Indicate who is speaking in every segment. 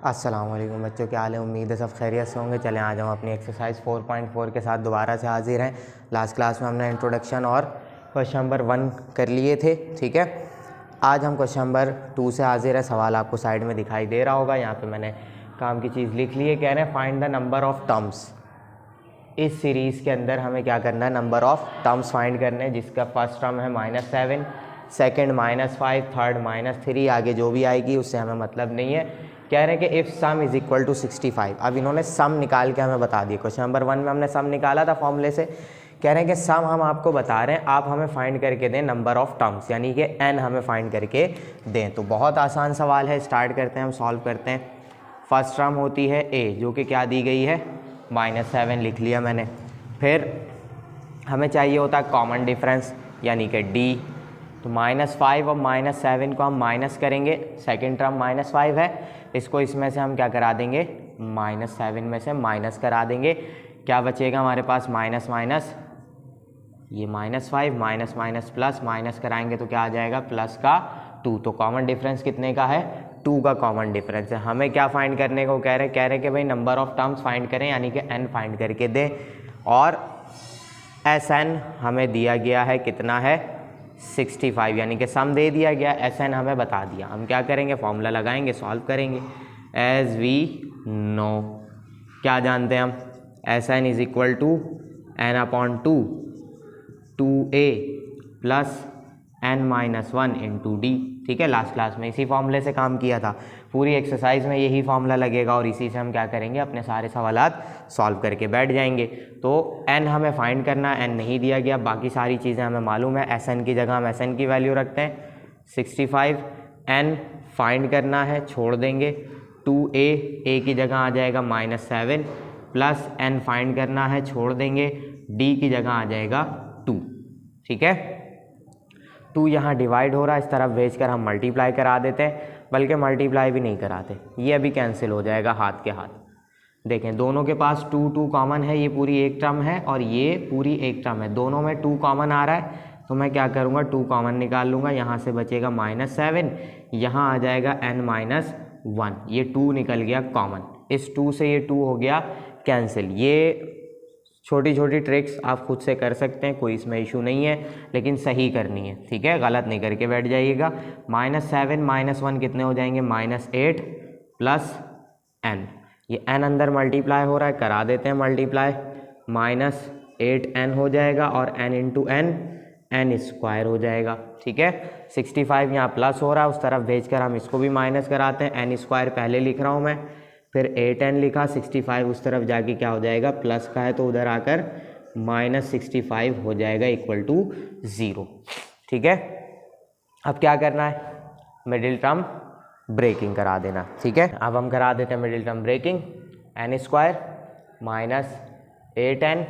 Speaker 1: अस्सलाम वालेकुम बच्चों, क्या हाल है। उम्मीद है सब खैरियत से होंगे। चलें आज हम अपनी एक्सरसाइज 4.4 के साथ दोबारा से हाजिर हैं। लास्ट क्लास में हमने इंट्रोडक्शन और क्वेश्चन नंबर 1 कर लिए थे। ठीक है, आज हम क्वेश्चन नंबर 2 से हाजिर है। सवाल आपको साइड में दिखाई दे रहा होगा। यहाँ पे मैंने काम की चीज़ लिख ली है। कह रहे हैं find the number of terms. इस सीरीज़ के अंदर हमें क्या करना है, नंबर ऑफ टर्म्स फाइंड करने हैं, जिसका फर्स्ट टर्म है -7, सेकेंड -5, थर्ड -3, आगे जो भी आएगी उससे हमें मतलब नहीं है। कह रहे हैं कि if sum is equal to 65। अब इन्होंने सम निकाल के हमें बता दिया। क्वेश्चन नंबर 1 में हमने सम निकाला था फॉर्मूले से। कह रहे हैं कि सम हम आपको बता रहे हैं, आप हमें फाइंड करके दें नंबर ऑफ टर्म्स, यानी कि n हमें फाइंड करके दें। तो बहुत आसान सवाल है, स्टार्ट करते हैं, हम सॉल्व करते हैं। फर्स्ट टर्म होती है a, जो कि क्या दी गई है, -7 लिख लिया मैंने। फिर हमें चाहिए होता है कॉमन डिफरेंस, यानी कि d। तो -5 और -7 को हम माइनस करेंगे। सेकेंड टर्म -5 है, इसको इसमें से हम क्या करा देंगे, -7 में से माइनस करा देंगे। क्या बचेगा हमारे पास, माइनस माइनस, ये -5 माइनस माइनस प्लस, माइनस कराएंगे तो क्या आ जाएगा, प्लस का 2। तो कॉमन डिफरेंस कितने का है, 2 का कॉमन डिफरेंस है। हमें क्या फाइंड करने को कह रहे हैं कि भाई नंबर ऑफ टर्म्स फाइंड करें, यानी कि n फाइंड करके दें। और Sn हमें दिया गया है, कितना है, 65, यानी कि सम दे दिया गया, Sn हमें बता दिया। हम क्या करेंगे, फॉर्मूला लगाएंगे, सॉल्व करेंगे। एज वी नो, क्या जानते हैं हम, Sn is equal to n/2 2a plus n-1 into d. ठीक है, लास्ट क्लास में इसी फॉर्मूले से काम किया था। पूरी एक्सरसाइज में यही फॉर्मूला लगेगा और इसी से हम क्या करेंगे, अपने सारे सवालात सॉल्व करके बैठ जाएंगे। तो n हमें फाइंड करना है, n नहीं दिया गया, बाकी सारी चीज़ें हमें मालूम है। Sn की जगह हम Sn की वैल्यू रखते हैं 65। n फाइंड करना है, छोड़ देंगे 2a, a की जगह आ जाएगा -7, प्लस n फाइंड करना है, छोड़ देंगे, d की जगह आ जाएगा 2। ठीक है, 2 यहाँ डिवाइड हो रहा है, इस तरफ भेजकर हम मल्टीप्लाई करा देते हैं, बल्कि मल्टीप्लाई भी नहीं कराते, ये अभी कैंसिल हो जाएगा हाथ के हाथ। देखें दोनों के पास 2 कॉमन है, ये पूरी एक टर्म है और ये पूरी एक टर्म है, दोनों में 2 कॉमन आ रहा है। तो मैं क्या करूँगा, 2 कॉमन निकाल लूँगा, यहाँ से बचेगा -7, यहाँ आ जाएगा n-1, ये 2 निकल गया कॉमन, इस 2 से ये 2 हो गया कैंसिल। ये छोटी छोटी ट्रिक्स आप खुद से कर सकते हैं, कोई इसमें इशू नहीं है, लेकिन सही करनी है। ठीक है, गलत नहीं करके बैठ जाइएगा। -7 -1 कितने हो जाएंगे, -8 प्लस n, ये n अंदर मल्टीप्लाई हो रहा है, करा देते हैं मल्टीप्लाई, -8n हो जाएगा और n इंटू n स्क्वायर हो जाएगा। ठीक है, 65 यहाँ प्लस हो रहा है, उस तरफ भेजकर हम इसको भी माइनस कराते हैं। n स्क्वायर पहले लिख रहा हूँ मैं, फिर 8n लिखा, 65 उस तरफ जाके क्या हो जाएगा, प्लस का है तो उधर आकर -65 हो जाएगा इक्वल टू 0। ठीक है, अब क्या करना है, मिडिल टर्म ब्रेकिंग करा देना। ठीक है, अब हम करा देते हैं middle term breaking. n square -8n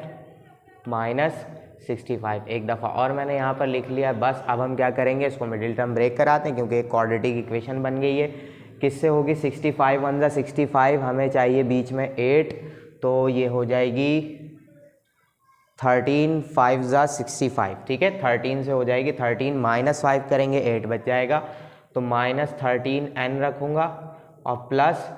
Speaker 1: -65 एक दफ़ा और मैंने यहाँ पर लिख लिया। बस अब हम क्या करेंगे, इसको मिडिल टर्म ब्रेक कराते हैं, क्योंकि एक क्वाड्रेटिक इक्वेशन बन गई है। किससे होगी, 65 1 ज़ा 65, हमें चाहिए बीच में 8, तो ये हो जाएगी 13 5 ज़ा 65। ठीक है, 13 से हो जाएगी 13, -5 करेंगे 8 बच जाएगा, तो -13n रखूँगा और प्लस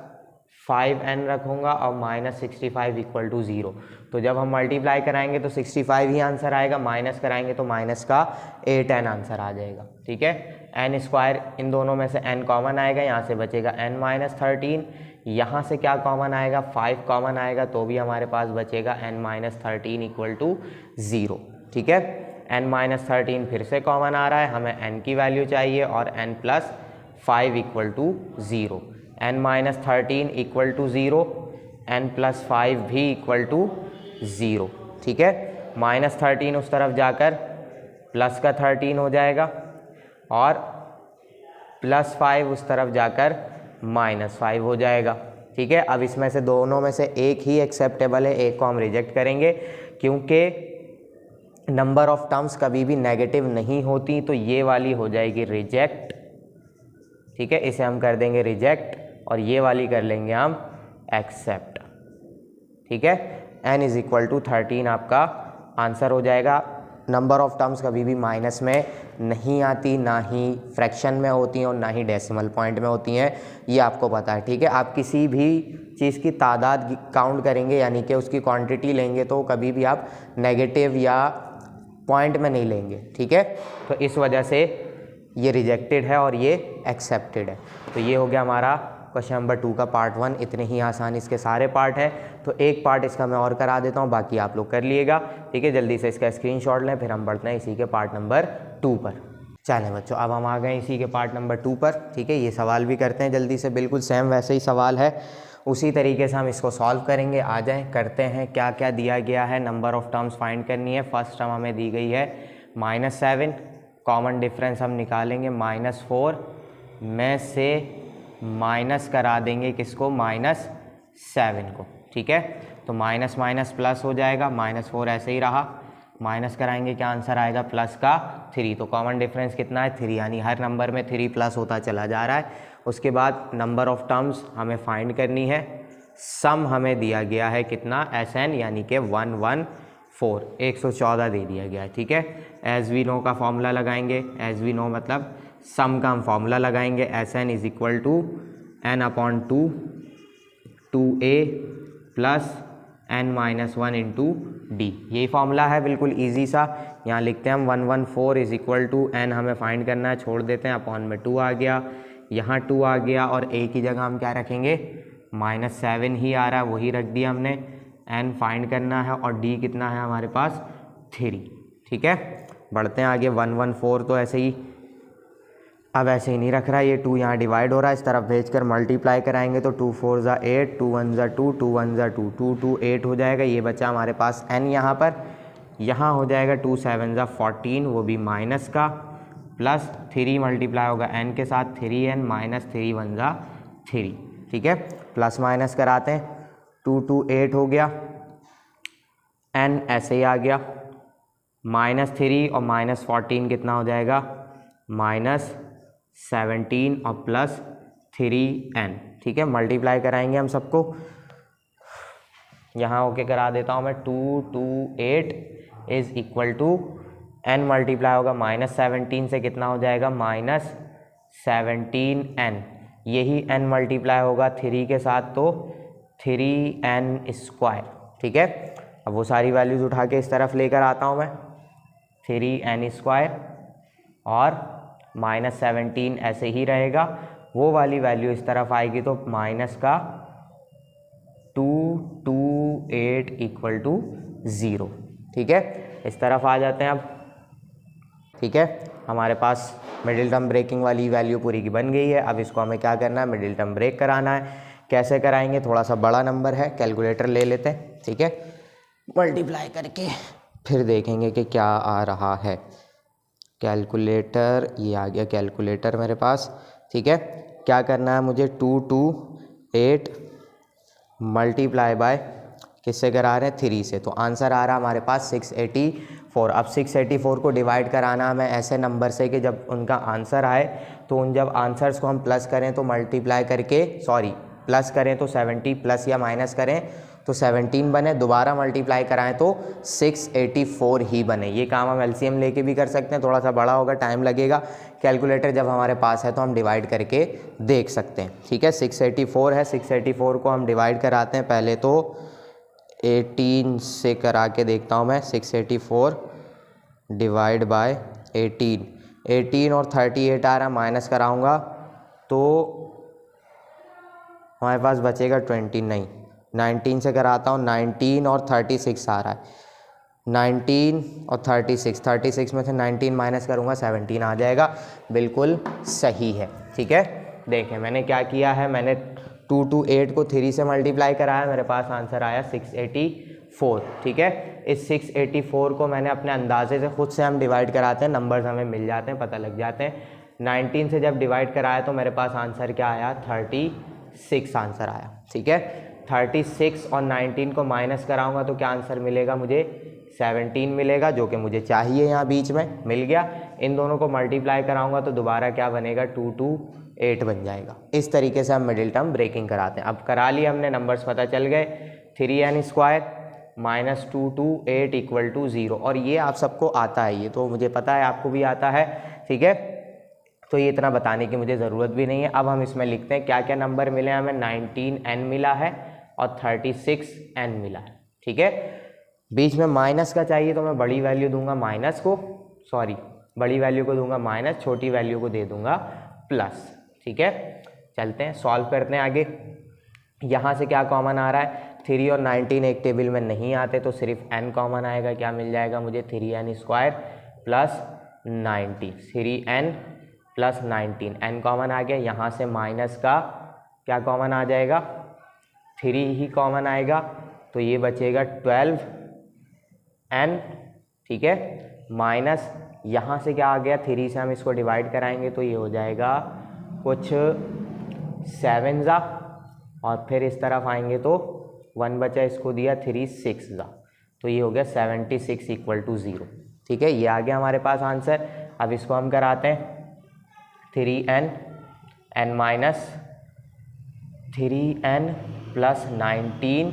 Speaker 1: 5n रखूँगा और -65 इक्वल टू 0। तो जब हम मल्टीप्लाई कराएंगे तो 65 ही आंसर आएगा, माइनस कराएंगे तो माइनस का 8n आंसर आ जाएगा। ठीक है, n स्क्वायर, इन दोनों में से n कॉमन आएगा, यहाँ से बचेगा n-13, यहाँ से क्या कॉमन आएगा, 5 कॉमन आएगा, तो भी हमारे पास बचेगा n-13 इक्वल टू 0। ठीक है, n-13 फिर से कॉमन आ रहा है, हमें n की वैल्यू चाहिए और n+5 equal to 0। n-13 equal to 0, n+5 भी इक्वल टू 0। ठीक है, -13 उस तरफ जाकर प्लस का 13 हो जाएगा और +5 उस तरफ जाकर -5 हो जाएगा। ठीक है, अब इसमें से दोनों में से एक ही एक्सेप्टेबल है, एक को हम रिजेक्ट करेंगे, क्योंकि नंबर ऑफ टर्म्स कभी भी नेगेटिव नहीं होती, तो ये वाली हो जाएगी रिजेक्ट। ठीक है, इसे हम कर देंगे रिजेक्ट और ये वाली कर लेंगे हम एक्सेप्ट। ठीक है, n इज इक्वल टू 13 आपका आंसर हो जाएगा। नंबर ऑफ टर्म्स कभी भी माइनस में नहीं आती, ना ही फ्रैक्शन में होती हैं और ना ही डेसिमल पॉइंट में होती हैं, ये आपको पता है, ठीक है। आप किसी भी चीज़ की तादाद काउंट करेंगे यानी कि उसकी क्वांटिटी लेंगे तो कभी भी आप नेगेटिव या पॉइंट में नहीं लेंगे, ठीक है। तो इस वजह से ये रिजेक्टेड है और ये एक्सेप्टेड है। तो ये हो गया हमारा क्वेश्चन नंबर 2 का पार्ट 1। इतने ही आसान इसके सारे पार्ट हैं, तो एक पार्ट इसका मैं और करा देता हूँ, बाकी आप लोग कर लिएगा, ठीक है। जल्दी से इसका स्क्रीनशॉट लें, फिर हम बढ़ते हैं इसी के पार्ट नंबर 2 पर। चलें बच्चों, अब हम आ गए इसी के पार्ट नंबर 2 पर, ठीक है। ये सवाल भी करते हैं जल्दी से, बिल्कुल सेम वैसे ही सवाल है, उसी तरीके से हम इसको सॉल्व करेंगे। आ जाएँ करते हैं। क्या क्या दिया गया है, नंबर ऑफ टर्म्स फाइंड करनी है। फर्स्ट टर्म हमें दी गई है -7, कॉमन डिफरेंस हम निकालेंगे -4 में से माइनस करा देंगे किसको, -7 को, ठीक है। तो माइनस माइनस प्लस हो जाएगा, -4 ऐसे ही रहा, माइनस कराएंगे क्या आंसर आएगा, प्लस का 3। तो कॉमन डिफरेंस कितना है, 3, यानी हर नंबर में 3 प्लस होता चला जा रहा है। उसके बाद नंबर ऑफ टर्म्स हमें फाइंड करनी है। सम हमें दिया गया है कितना, SN, यानी कि 114, 114 दे दिया गया है, ठीक है। एज वी नो का फॉर्मूला लगाएंगे, एज वी नो मतलब सम का हम फॉर्मूला लगाएंगे, SN is equal to n/2 2a plus n-1 into d. यही फॉर्मूला है, बिल्कुल इजी सा। यहाँ लिखते हैं हम 114 इज इक्वल टू n हमें फाइंड करना है, छोड़ देते हैं, अपॉन में 2 आ गया, यहाँ 2 आ गया, और a की जगह हम क्या रखेंगे, -7 ही आ रहा है, वही रख दिया हमने। n फाइंड करना है और d कितना है हमारे पास, 3, ठीक है। बढ़ते हैं आगे। 114 तो ऐसे ही, अब ऐसे ही नहीं रख रहा है, ये 2 यहाँ डिवाइड हो रहा है, इस तरफ भेजकर मल्टीप्लाई कराएंगे तो 2 4 ज़ा 8, 2 1 ज़ा 2, 2 1 ज़ा 2, 2 2 8 हो जाएगा। ये बचा हमारे पास n यहाँ पर, यहाँ हो जाएगा 2 7 ज़ा 14, वो भी माइनस का, प्लस 3 मल्टीप्लाई होगा n के साथ, 3n माइनस 3 1 ज़ा 3, ठीक है। प्लस माइनस कराते हैं, 2 2 8 हो गया, n ऐसे ही आ गया, -3 और -14 कितना हो जाएगा, -17 और प्लस 3n, ठीक है। मल्टीप्लाई कराएंगे हम सबको, यहाँ ओके करा देता हूँ मैं। 2 2 8 is equal to n multiply होगा -17 से, कितना हो जाएगा, -17n। यही n मल्टीप्लाई होगा 3 के साथ तो 3n², ठीक है। अब वो सारी वैल्यूज़ उठा के इस तरफ लेकर आता हूँ मैं, 3n² और -17 ऐसे ही रहेगा, वो वाली वैल्यू इस तरफ आएगी तो माइनस का 228 इक्वल टू 0, ठीक है। इस तरफ आ जाते हैं अब, ठीक है। हमारे पास मिडिल टर्म ब्रेकिंग वाली वैल्यू पूरी की बन गई है। अब इसको हमें क्या करना है, मिडिल टर्म ब्रेक कराना है। कैसे कराएंगे, थोड़ा सा बड़ा नंबर है, कैलकुलेटर ले लेते हैं, ठीक है। मल्टीप्लाई करके फिर देखेंगे कि क्या आ रहा है। कैलकुलेटर, ये आ गया कैलकुलेटर मेरे पास, ठीक है। क्या करना है मुझे, 228 मल्टीप्लाई बाय किससे करा रहे हैं, 3 से, तो आंसर आ रहा है हमारे पास 684। अब 684 को डिवाइड कराना हमें ऐसे नंबर से कि जब उनका आंसर आए तो उन जब आंसर्स को हम प्लस करें तो मल्टीप्लाई करके, सॉरी प्लस करें तो 70, प्लस या माइनस करें तो 17 बने, दोबारा मल्टीप्लाई कराएं तो 684 ही बने। ये काम हम एलसीएम लेके भी कर सकते हैं, थोड़ा सा बड़ा होगा, टाइम लगेगा। कैलकुलेटर जब हमारे पास है तो हम डिवाइड करके देख सकते हैं, ठीक है। 684 है, 684 को हम डिवाइड कराते हैं, पहले तो 18 से करा के देखता हूँ मैं। 684 डिवाइड बाय 18 और 38 आ रहा, माइनस कराऊँगा तो हमारे पास बचेगा 20, नहीं 19 से कराता हूँ, 19 और 36 आ रहा है, 19 और 36 में से 19 माइनस करूँगा 17 आ जाएगा, बिल्कुल सही है, ठीक है। देखें मैंने क्या किया है, मैंने 228 को 3 से मल्टीप्लाई कराया, मेरे पास आंसर आया 684, ठीक है। इस 684 को मैंने अपने अंदाजे से, खुद से हम डिवाइड कराते हैं, नंबर्स हमें मिल जाते हैं, पता लग जाते हैं। 19 से जब डिवाइड कराया तो मेरे पास आंसर क्या आया, 36 आंसर आया, ठीक है। 36 और 19 को माइनस कराऊंगा तो क्या आंसर मिलेगा मुझे, 17 मिलेगा, जो कि मुझे चाहिए, यहाँ बीच में मिल गया। इन दोनों को मल्टीप्लाई कराऊंगा तो दोबारा क्या बनेगा, 228 बन जाएगा। इस तरीके से हम मिडिल टर्म ब्रेकिंग कराते हैं। अब करा लिया हमने, नंबर्स पता चल गए, 3n² -2 to 8 इक्वल टू 0, और ये आप सबको आता है, ये तो मुझे पता है आपको भी आता है, ठीक है। तो ये इतना बताने की मुझे ज़रूरत भी नहीं है। अब हम इसमें लिखते हैं क्या क्या नंबर मिले हमें। 19n मिला है और 36n मिला है, ठीक है। बीच में माइनस का चाहिए तो मैं बड़ी वैल्यू दूंगा माइनस को, सॉरी बड़ी वैल्यू को दूंगा माइनस, छोटी वैल्यू को दे दूंगा प्लस, ठीक है। चलते हैं सॉल्व करते हैं आगे। यहाँ से क्या कॉमन आ रहा है, 3 और 19 एक टेबल में नहीं आते तो सिर्फ n कॉमन आएगा। क्या मिल जाएगा मुझे, 3n² plus 90, 3n plus 19, n common आ गया। यहाँ से माइनस का क्या कॉमन आ जाएगा, 3 ही कॉमन आएगा, तो ये बचेगा 12n, ठीक है। माइनस यहाँ से क्या आ गया, 3 से हम इसको डिवाइड कराएंगे तो ये हो जाएगा कुछ 7 और फिर इस तरफ आएंगे तो 1 बचा, इसको दिया 3 6 तो ये हो गया 76 इक्वल टू 0, ठीक है। ये आ गया हमारे पास आंसर। अब इसको हम कराते हैं 3n प्लस 19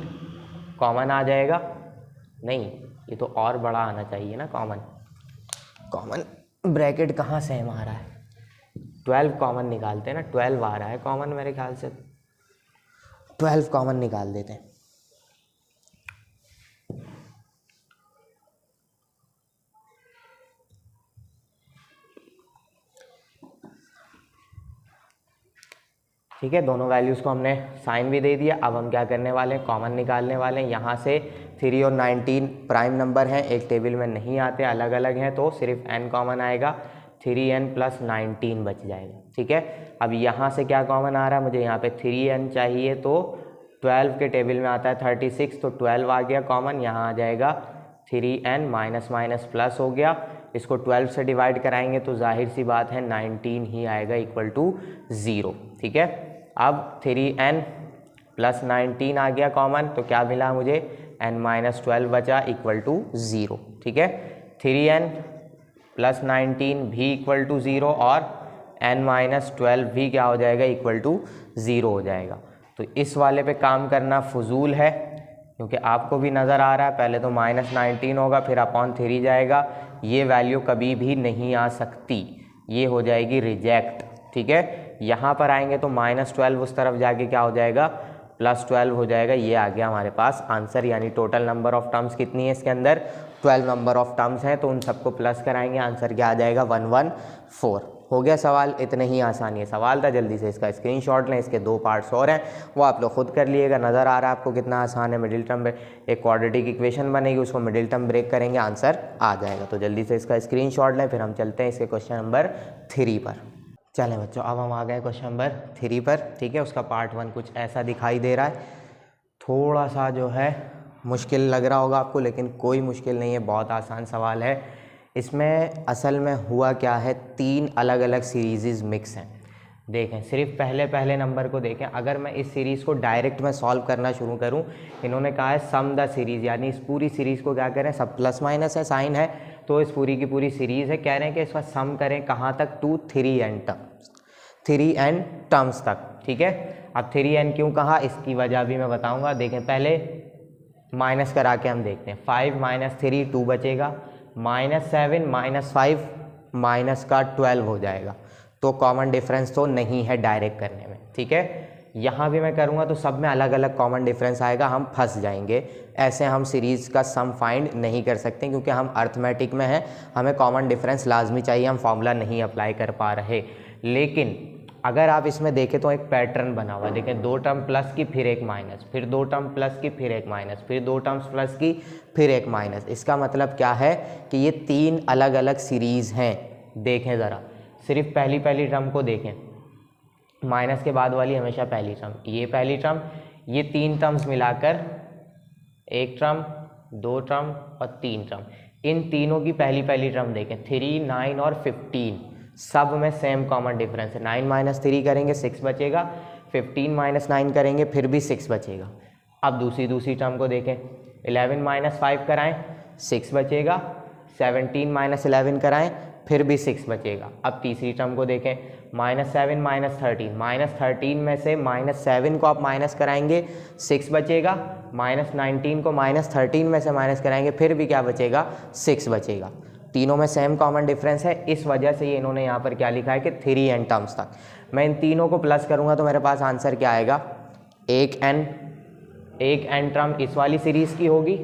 Speaker 1: कॉमन आ जाएगा, नहीं ये तो और बड़ा आना चाहिए ना कॉमन, कॉमन ब्रैकेट कहाँ से हमारा है, 12 कॉमन निकालते हैं ना, 12 आ रहा है कॉमन मेरे ख्याल से, 12 कॉमन निकाल देते हैं। ठीक है, दोनों वैल्यूज़ को हमने साइन भी दे दिया। अब हम क्या करने वाले हैं, कॉमन निकालने वाले हैं। यहाँ से 3 और 19 प्राइम नंबर हैं, एक टेबल में नहीं आते, अलग अलग हैं, तो सिर्फ n कॉमन आएगा, 3n प्लस 19 बच जाएगा, ठीक है। अब यहाँ से क्या कॉमन आ रहा है, मुझे यहाँ पे 3n चाहिए, तो 12 के टेबल में आता है 36, तो 12 आ गया कॉमन, यहाँ आ जाएगा 3n माइनस माइनस प्लस हो गया, इसको 12 से डिवाइड कराएंगे तो जाहिर सी बात है 19 ही आएगा इक्वल टू 0, ठीक है। अब 3n प्लस 19 आ गया कॉमन, तो क्या मिला मुझे, n माइनस 12 बचा इक्वल टू 0, ठीक है। 3n प्लस 19 भी इक्वल टू 0 और n माइनस 12 भी क्या हो जाएगा, इक्वल टू 0 हो जाएगा। तो इस वाले पे काम करना फजूल है, क्योंकि आपको भी नज़र आ रहा है पहले तो -19 होगा फिर अपॉन 3 जाएगा, ये वैल्यू कभी भी नहीं आ सकती, ये हो जाएगी रिजेक्ट, ठीक है। यहाँ पर आएंगे तो -12 उस तरफ जाके क्या हो जाएगा, +12 हो जाएगा। ये आ गया हमारे पास आंसर, यानी टोटल नंबर ऑफ टर्म्स कितनी है इसके अंदर, 12 नंबर ऑफ टर्म्स हैं, तो उन सबको प्लस कराएंगे, आंसर क्या आ जाएगा 114। हो गया सवाल, इतने ही आसानी है सवाल था। जल्दी से इसका स्क्रीनशॉट लें, इसके 2 पार्ट्स और हैं वो आप लोग खुद कर लिएगा। नज़र आ रहा है आपको कितना आसान है। मिडिल टर्म एक क्वाड्रेटिक इक्वेशन बनेगी, उसको मिडिल टर्म ब्रेक करेंगे, आंसर आ जाएगा। तो जल्दी से इसका स्क्रीनशॉट लें, फिर हम चलते हैं इसके क्वेश्चन नंबर 3 पर। चलें बच्चों, अब हम आ गए क्वेश्चन नंबर 3 पर, ठीक है। उसका पार्ट 1 कुछ ऐसा दिखाई दे रहा है, थोड़ा सा जो है मुश्किल लग रहा होगा आपको, लेकिन कोई मुश्किल नहीं है, बहुत आसान सवाल है। इसमें असल में हुआ क्या है, 3 अलग अलग सीरीज़ मिक्स हैं। देखें, सिर्फ पहले नंबर को देखें। अगर मैं इस सीरीज़ को डायरेक्ट में सॉल्व करना शुरू करूं, इन्होंने कहा है सम द सीरीज़, यानी इस पूरी सीरीज़ को क्या करें, सब प्लस माइनस है, साइन है, तो इस पूरी की पूरी सीरीज़ है, कह रहे हैं कि इसका सम करें कहाँ तक, टू 3n टर्म्स तक, ठीक है। अब 3n क्यों कहा, इसकी वजह भी मैं बताऊँगा। देखें, पहले माइनस करा के हम देखते हैं, 5 - 3 2 बचेगा, -7 -5 माइनस का 12 हो जाएगा, तो कॉमन डिफरेंस तो नहीं है डायरेक्ट करने में, ठीक है। यहाँ भी मैं करूँगा तो सब में अलग अलग कॉमन डिफरेंस आएगा, हम फंस जाएंगे। ऐसे हम सीरीज़ का सम फाइंड नहीं कर सकते, क्योंकि हम अर्थमेटिक में हैं, हमें कॉमन डिफरेंस लाजमी चाहिए, हम फॉर्मूला नहीं अप्लाई कर पा रहे। लेकिन अगर आप इसमें देखें तो एक पैटर्न बना हुआ है। देखें, 2 टर्म प्लस की, फिर एक माइनस, फिर 2 टर्म प्लस की, फिर एक माइनस, फिर 2 टर्म्स प्लस की, फिर एक माइनस। इसका मतलब क्या है कि ये 3 अलग अलग सीरीज़ हैं। देखें ज़रा, सिर्फ पहली टर्म को देखें, माइनस के बाद वाली हमेशा पहली टर्म, ये पहली टर्म, ये 3 टर्म्स मिलाकर 1 टर्म, 2 टर्म और 3 टर्म, इन तीनों की पहली टर्म देखें, 3, 9 और 15, सब में सेम कॉमन डिफरेंस है। 9 - 3 करेंगे 6 बचेगा, 15 - 9 करेंगे फिर भी 6 बचेगा। अब दूसरी टर्म को देखें, 11 - 5 कराएं 6 बचेगा, 17 - 11 कराएं फिर भी 6 बचेगा। अब तीसरी टर्म को देखें, -7 -13 में से -7 को आप माइनस कराएंगे 6 बचेगा, -19 को -13 में से माइनस कराएंगे फिर भी क्या बचेगा, 6 बचेगा। तीनों में सेम कॉमन डिफरेंस है, इस वजह से ये इन्होंने यहाँ पर क्या लिखा है कि 3n टर्म्स तक। मैं इन तीनों को प्लस करूँगा तो मेरे पास आंसर क्या आएगा, एक n टर्म इस वाली सीरीज़ की होगी,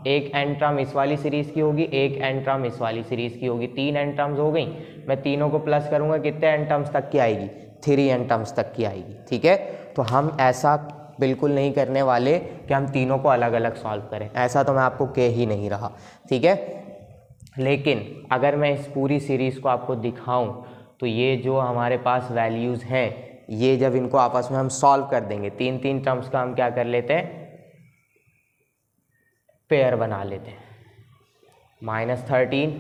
Speaker 1: एक n टर्म इस वाली सीरीज़ की होगी, एक n टर्म इस वाली सीरीज़ की होगी, 3 n टर्म्स हो गई। मैं तीनों को प्लस करूँगा कितने n टर्म्स तक की आएगी, 3n टर्म्स तक की आएगी। ठीक है, तो हम ऐसा बिल्कुल नहीं करने वाले कि हम तीनों को अलग अलग सॉल्व करें, ऐसा तो मैं आपको कह ही नहीं रहा। ठीक है, लेकिन अगर मैं इस पूरी सीरीज़ को आपको दिखाऊं तो ये जो हमारे पास वैल्यूज़ हैं, ये जब इनको आपस में हम सॉल्व कर देंगे, 3 टर्म्स का हम क्या कर लेते हैं, पेयर बना लेते हैं। -13,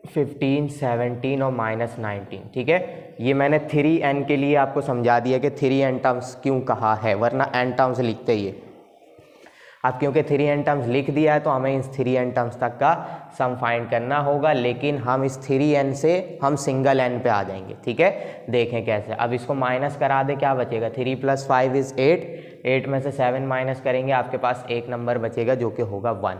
Speaker 1: 15, 17 और -19। ठीक है, ये मैंने 3n के लिए आपको समझा दिया कि 3n टर्म्स क्यों कहा है, वरना n टर्म्स लिखते ही है। अब क्योंकि 3n टर्म्स लिख दिया है तो हमें इस 3n टर्म्स तक का सम फाइंड करना होगा, लेकिन हम इस 3n से हम सिंगल n पे आ जाएंगे। ठीक है, देखें कैसे। अब इसको माइनस करा दे, क्या बचेगा, 3 + 5 = 8, 8 में से 7 माइनस करेंगे, आपके पास एक नंबर बचेगा जो कि होगा 1।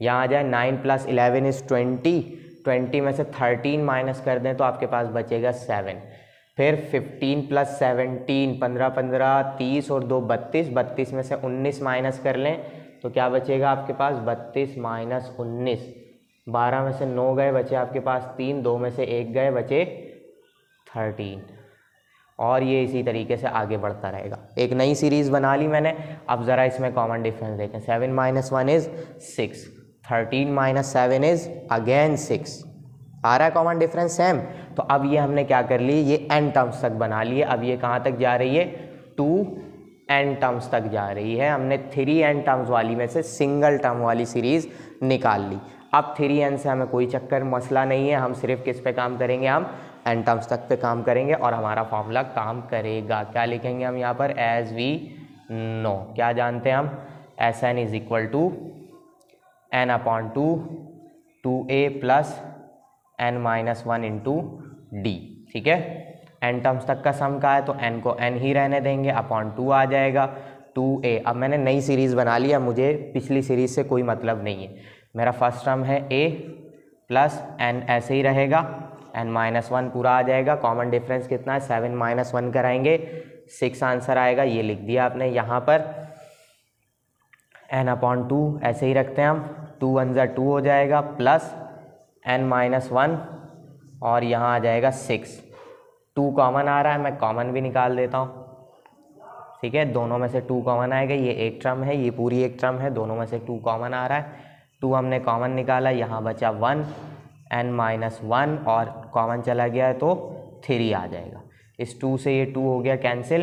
Speaker 1: यहाँ आ जाए 9 + 11 = 20, 20 में से 13 माइनस कर दें तो आपके पास बचेगा 7। फिर 15 + 17, 15 15 30 और 2 32, 32 में से 19 माइनस कर लें तो क्या बचेगा आपके पास, 32 - 19, 12 में से 9 गए, बचे आपके पास 3, 2 में से 1 गए, बचे 13। और ये इसी तरीके से आगे बढ़ता रहेगा। एक नई सीरीज़ बना ली मैंने। अब ज़रा इसमें कॉमन डिफरेंस देखें, 7 - 1 = 6, 13 - 7 = अगेन 6। आ रहा है कॉमन डिफरेंस सेम। तो अब ये हमने क्या कर ली, ये n टर्म्स तक बना लिए। अब ये कहाँ तक जा रही है, 2n टर्म्स तक जा रही है। हमने 3n टर्म्स वाली में से सिंगल टर्म वाली सीरीज़ निकाल ली। अब 3n से हमें कोई चक्कर मसला नहीं है, हम सिर्फ किस पे काम करेंगे, हम n टर्म्स तक पे काम करेंगे और हमारा फॉर्मूला काम करेगा। क्या लिखेंगे हम यहाँ पर, एज वी नो, क्या जानते हैं हम, Sn = n/2 2a + n-1 × d। ठीक है, n टर्म्स तक का सम का है तो n को n ही रहने देंगे, /2 आ जाएगा 2a। अब मैंने नई सीरीज़ बना ली, अब मुझे पिछली सीरीज़ से कोई मतलब नहीं है। मेरा फर्स्ट टर्म है a + n, ऐसे ही रहेगा, n-1 पूरा आ जाएगा। कॉमन डिफरेंस कितना है, 7 - 1 कराएंगे, 6 आंसर आएगा, ये लिख दिया आपने। यहाँ पर n/2 ऐसे ही रखते हैं हम, 2 × 1 = 2 हो जाएगा, प्लस n-1 और यहाँ आ जाएगा 6। 2 कॉमन आ रहा है, मैं कॉमन भी निकाल देता हूँ। ठीक है, दोनों में से 2 कॉमन आएगा, ये एक टर्म है, ये पूरी एक टर्म है, दोनों में से 2 कॉमन आ रहा है। 2 हमने कॉमन निकाला, यहाँ बचा 1, n-1 और कॉमन चला गया है तो 3 आ जाएगा। इस 2 से ये 2 हो गया कैंसिल,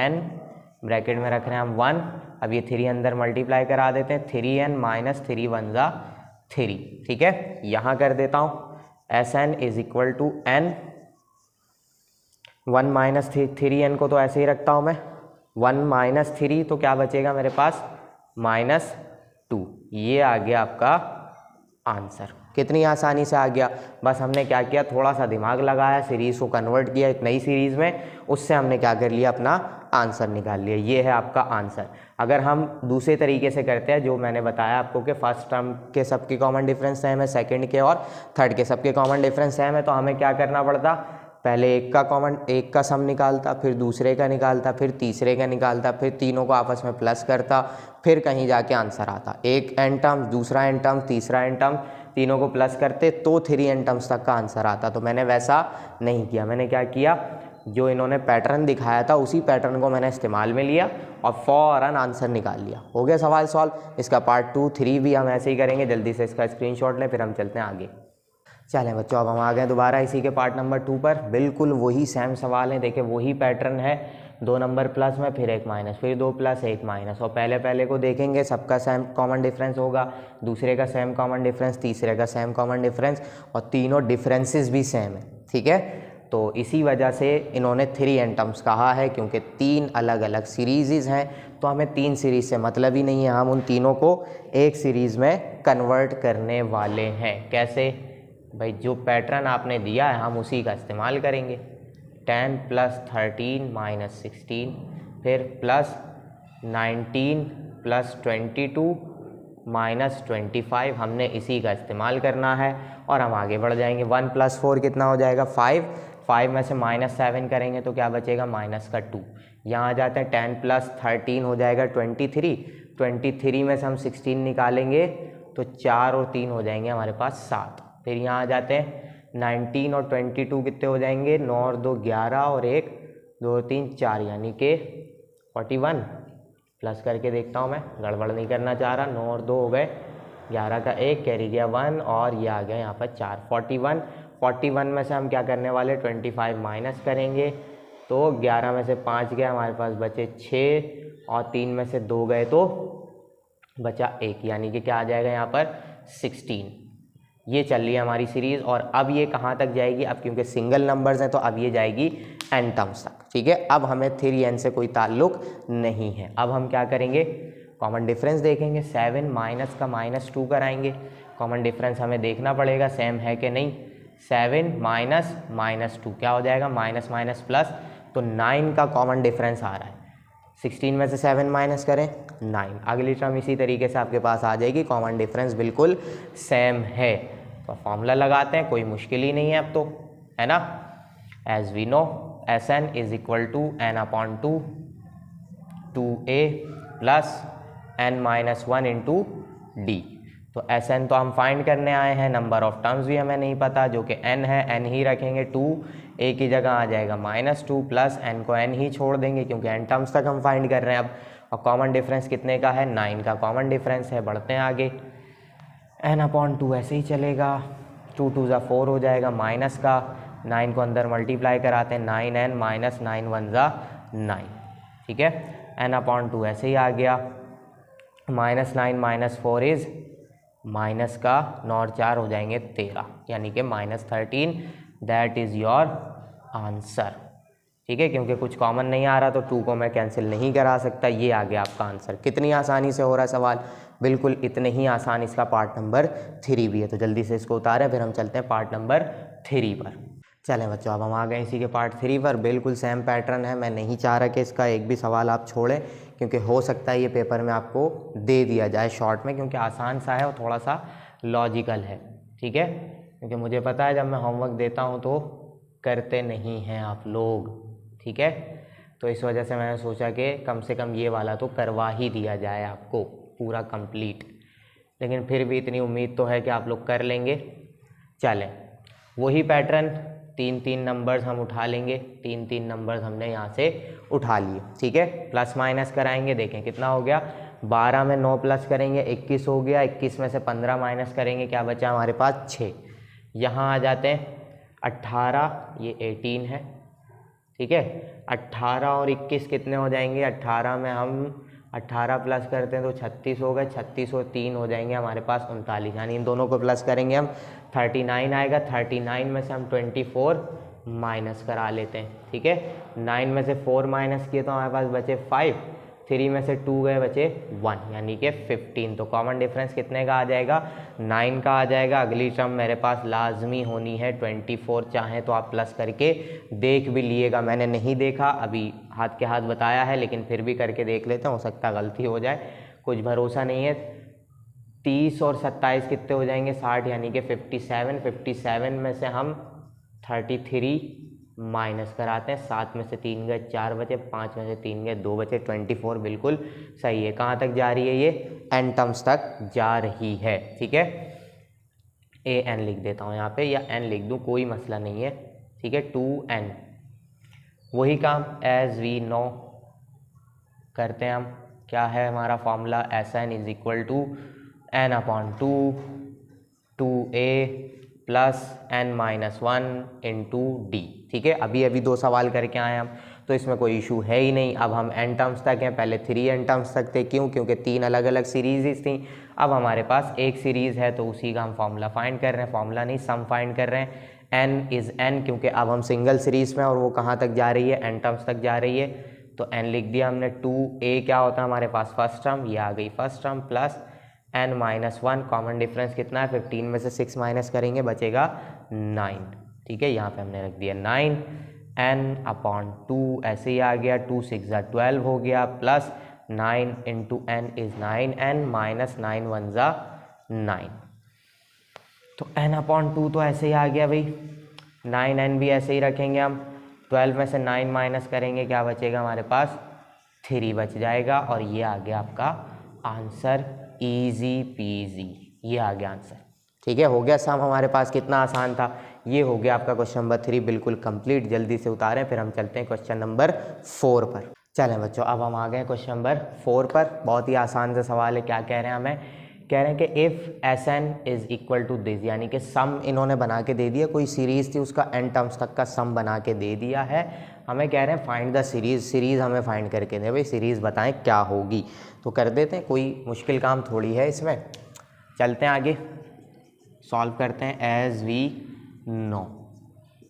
Speaker 1: n ब्रैकेट में रख रहे हैं हम 1। अब ये 3 अंदर मल्टीप्लाई करा देते हैं, 3n - 3 × 1 = 3। ठीक है, यहाँ कर देता हूँ, Sn = n, 1 - 3n को तो ऐसे ही रखता हूँ मैं, 1 - 3 तो क्या बचेगा मेरे पास, -2। ये आ गया आपका आंसर। कितनी आसानी से आ गया, बस हमने क्या किया, थोड़ा सा दिमाग लगाया, सीरीज़ को कन्वर्ट किया एक नई सीरीज़ में, उससे हमने क्या कर लिया, अपना आंसर निकाल लिया। ये है आपका आंसर। अगर हम दूसरे तरीके से करते हैं, जो मैंने बताया आपको कि फर्स्ट टर्म के सबके कॉमन डिफरेंस सेम है, सेकंड के और थर्ड के सबके कॉमन डिफरेंस सेम है, तो हमें क्या करना पड़ता, पहले एक का सम निकालता, फिर दूसरे का निकालता, फिर तीसरे का निकालता, फिर तीनों को आपस में प्लस करता, फिर कहीं जाके आंसर आता। एक n टर्म्स, दूसरा n टर्म्स, तीसरा n टर्म, तीनों को प्लस करते तो 3n टर्म्स तक का आंसर आता। तो मैंने वैसा नहीं किया, मैंने क्या किया, जो इन्होंने पैटर्न दिखाया था उसी पैटर्न को मैंने इस्तेमाल में लिया और फ़ौरन आंसर निकाल लिया। हो गया सवाल सॉल्व। इसका पार्ट 2, 3 भी हम ऐसे ही करेंगे। जल्दी से इसका स्क्रीनशॉट लें, फिर हम चलते हैं आगे। चलें बच्चों, अब हम आ गए दोबारा इसी के पार्ट नंबर 2 पर। बिल्कुल वही सेम सवाल है, देखिए वही पैटर्न है, 2 नंबर प्लस में, फिर 1 माइनस, फिर 2 प्लस 1 माइनस, और पहले को देखेंगे, सबका सेम कॉमन डिफरेंस होगा, दूसरे का सेम कॉमन डिफरेंस, तीसरे का सेम कॉमन डिफरेंस, और तीनों डिफरेंसेस भी सेम है। ठीक है, तो इसी वजह से इन्होंने 3 n टर्म्स कहा है, क्योंकि 3 अलग अलग सीरीज़ हैं। तो हमें 3 सीरीज़ से मतलब ही नहीं है, हम उन तीनों को एक सीरीज़ में कन्वर्ट करने वाले हैं। कैसे भाई, जो पैटर्न आपने दिया है हम उसी का इस्तेमाल करेंगे। 10 + 13 - 16, फिर प्लस 19 + 22 - 25, हमने इसी का इस्तेमाल करना है और हम आगे बढ़ जाएंगे। 1 + 4 कितना हो जाएगा 5, 5 में से -7 करेंगे तो क्या बचेगा -2। यहाँ आ जाते हैं 10 + 13 हो जाएगा 23, 23 में से हम 16 निकालेंगे तो 4 और 3 हो जाएंगे हमारे पास 7। फिर यहाँ आ जाते हैं 19 और 22 कितने हो जाएंगे, 9 और 2 11 और 1 2 3 4, यानी कि 41। प्लस करके देखता हूँ, मैं गड़बड़ नहीं करना चाह रहा। 9 और 2 हो गए, 11 का 1 कैरी गया 1 और ये आ गया यहाँ पर 4, 41। 41 में से हम क्या करने वाले 25 माइनस करेंगे तो 11 में से 5 गया, हमारे पास बचे 6 और 3 में से 2 गए तो बचा 1, यानी कि क्या आ जाएगा यहाँ पर 16। ये चल रही है हमारी सीरीज़ और अब ये कहाँ तक जाएगी, अब क्योंकि सिंगल नंबर्स हैं तो अब ये जाएगी n टर्म्स तक। ठीक है, अब हमें 3n से कोई ताल्लुक नहीं है। अब हम क्या करेंगे, कॉमन डिफरेंस देखेंगे। 7 माइनस का -2 कराएंगे। कॉमन डिफरेंस हमें देखना पड़ेगा सेम है कि नहीं। 7 माइनस -2 क्या हो जाएगा, माइनस माइनस प्लस, तो 9 का कॉमन डिफरेंस आ रहा है। 16 में से 7 माइनस करें 9, अगली टर्म इसी तरीके से आपके पास आ जाएगी। कॉमन डिफरेंस बिल्कुल सेम है, तो फॉर्मूला लगाते हैं, कोई मुश्किल ही नहीं है अब तो, है ना। As we know Sn = n/2 2a + n-1 × d। तो Sn तो हम फाइंड करने आए हैं, नंबर ऑफ टर्म्स भी हमें नहीं पता, जो कि n है, n ही रखेंगे। 2 a की जगह आ जाएगा -2 प्लस n को n ही छोड़ देंगे क्योंकि n टर्म्स तक हम फाइंड कर रहे हैं अब। और कॉमन डिफरेंस कितने का है, 9 का कॉमन डिफरेंस है। बढ़ते हैं आगे, n/2 ऐसे ही चलेगा, 2 2 ज़ा 4 हो जाएगा, माइनस का 9 को अंदर मल्टीप्लाई कराते हैं, 9n - 9 1 ज़ा 9। ठीक है, n/2 ऐसे ही आ गया, -9 - 4 इज़ माइनस का 9 और 4 हो जाएंगे 13, यानी कि -13। That is your answer. ठीक है, क्योंकि कुछ कॉमन नहीं आ रहा तो 2 को मैं कैंसिल नहीं करा सकता। ये आ गया आपका आंसर। कितनी आसानी से हो रहा है सवाल, बिल्कुल इतने ही आसान इसका पार्ट नंबर 3 भी है। तो जल्दी से इसको उतारें, फिर हम चलते हैं पार्ट नंबर 3 पर। चलें बच्चों, अब हम आ गए इसी के पार्ट 3 पर। बिल्कुल सेम पैटर्न है, मैं नहीं चाह रहा कि इसका एक भी सवाल आप छोड़ें, क्योंकि हो सकता है ये पेपर में आपको दे दिया जाए शॉर्ट में, क्योंकि आसान सा है और थोड़ा सा लॉजिकल है। ठीक है, क्योंकि मुझे पता है जब मैं होमवर्क देता हूँ तो करते नहीं हैं आप लोग। ठीक है, तो इस वजह से मैंने सोचा कि कम से कम ये वाला तो करवा ही दिया जाए आपको पूरा कंप्लीट, लेकिन फिर भी इतनी उम्मीद तो है कि आप लोग कर लेंगे। चलें, वही पैटर्न, 3 नंबर्स हम उठा लेंगे। 3 नंबर्स हमने यहाँ से उठा लिए। ठीक है, प्लस माइनस कराएंगे, देखें कितना हो गया। 12 में 9 प्लस करेंगे 21 हो गया, 21 में से 15 माइनस करेंगे, क्या बचा हमारे पास 6। यहाँ आ जाते हैं 18, ये 18 है। ठीक है, 18 और 21 कितने हो जाएंगे, 18 में हम 18 प्लस करते हैं तो 36 हो गए, 36 और 3 हो जाएंगे हमारे पास 39, यानी इन दोनों को प्लस करेंगे हम 39 आएगा। 39 में से हम 24 माइनस करा लेते हैं। ठीक है, 9 में से 4 माइनस किए तो हमारे पास बचे 5, 3 में से 2 गए बचे 1, यानी कि 15। तो कॉमन डिफरेंस कितने का आ जाएगा, 9 का आ जाएगा। अगली टर्म मेरे पास लाजमी होनी है 24, चाहे तो आप प्लस करके देख भी लिएगा, मैंने नहीं देखा अभी, हाथ के हाथ बताया है, लेकिन फिर भी करके देख लेते हैं, हो सकता है गलती हो जाए, कुछ भरोसा नहीं है। 30 और 27 कितने हो जाएंगे 60, यानी कि 57। 57 में से हम 33 माइनस कराते हैं, 7 में से 3 गए 4 बचे, 5 में से 3 गए 2 बचे, 24 बिल्कुल सही है। कहाँ तक जा रही है ये, n टर्म्स तक जा रही है। ठीक है, an लिख देता हूँ यहाँ पे, या n लिख दूँ, कोई मसला नहीं है। ठीक है, 2n, वही काम एज वी नो करते हैं हम। क्या है हमारा formula, Sn = n/2 2a + n-1 × d। ठीक है, अभी 2 सवाल करके आए हम, तो इसमें कोई इशू है ही नहीं। अब हम n टर्म्स तक हैं, पहले 3n टर्म्स तक थे, क्यों, क्योंकि 3 अलग अलग सीरीज़ थी। अब हमारे पास एक सीरीज़ है तो उसी का हम फॉर्मूला फाइंड कर रहे हैं, फॉर्मूला नहीं सम फाइंड कर रहे हैं। n इज़ n, क्योंकि अब हम सिंगल सीरीज़ में और वो कहाँ तक जा रही है, n टर्म्स तक जा रही है, तो n लिख दिया हमने। 2a क्या होता है हमारे पास फर्स्ट टर्म, ये आ गई first term, plus n minus 1, common difference कितना है, 15 में से 6 माइनस करेंगे बचेगा 9, ठीक है, यहाँ पे हमने रख दिया 9, n/2 ऐसे ही आ गया, 2 6 12 हो गया, plus 9 into n is 9n minus 9 1 9, तो n/2 तो ऐसे ही आ गया भाई, 9n भी ऐसे ही रखेंगे हम, 12 में से 9 माइनस करेंगे क्या बचेगा हमारे पास, 3 बच जाएगा, और ये आ गया आपका आंसर, इजी पीजी, ये आ गया आंसर, ठीक है। हो गया सम हमारे पास, कितना आसान था, ये हो गया आपका क्वेश्चन नंबर 3 बिल्कुल कंप्लीट। जल्दी से उतारें, फिर हम चलते हैं क्वेश्चन नंबर 4 पर। चलें बच्चों, अब हम आ गए क्वेश्चन नंबर 4 पर। बहुत ही आसान सा सवाल है, क्या कह रहे हैं हमें, कह रहे हैं कि if Sn is equal to this, यानी कि सम इन्होंने बना के दे दिया, कोई सीरीज़ थी उसका n टर्म्स तक का सम बना के दे दिया है, हमें कह रहे हैं फाइंड द सीरीज़ हमें फाइंड करके दे, भाई सीरीज़ बताएं क्या होगी, तो कर देते हैं, कोई मुश्किल काम थोड़ी है इसमें। चलते हैं आगे, सॉल्व करते हैं। As we know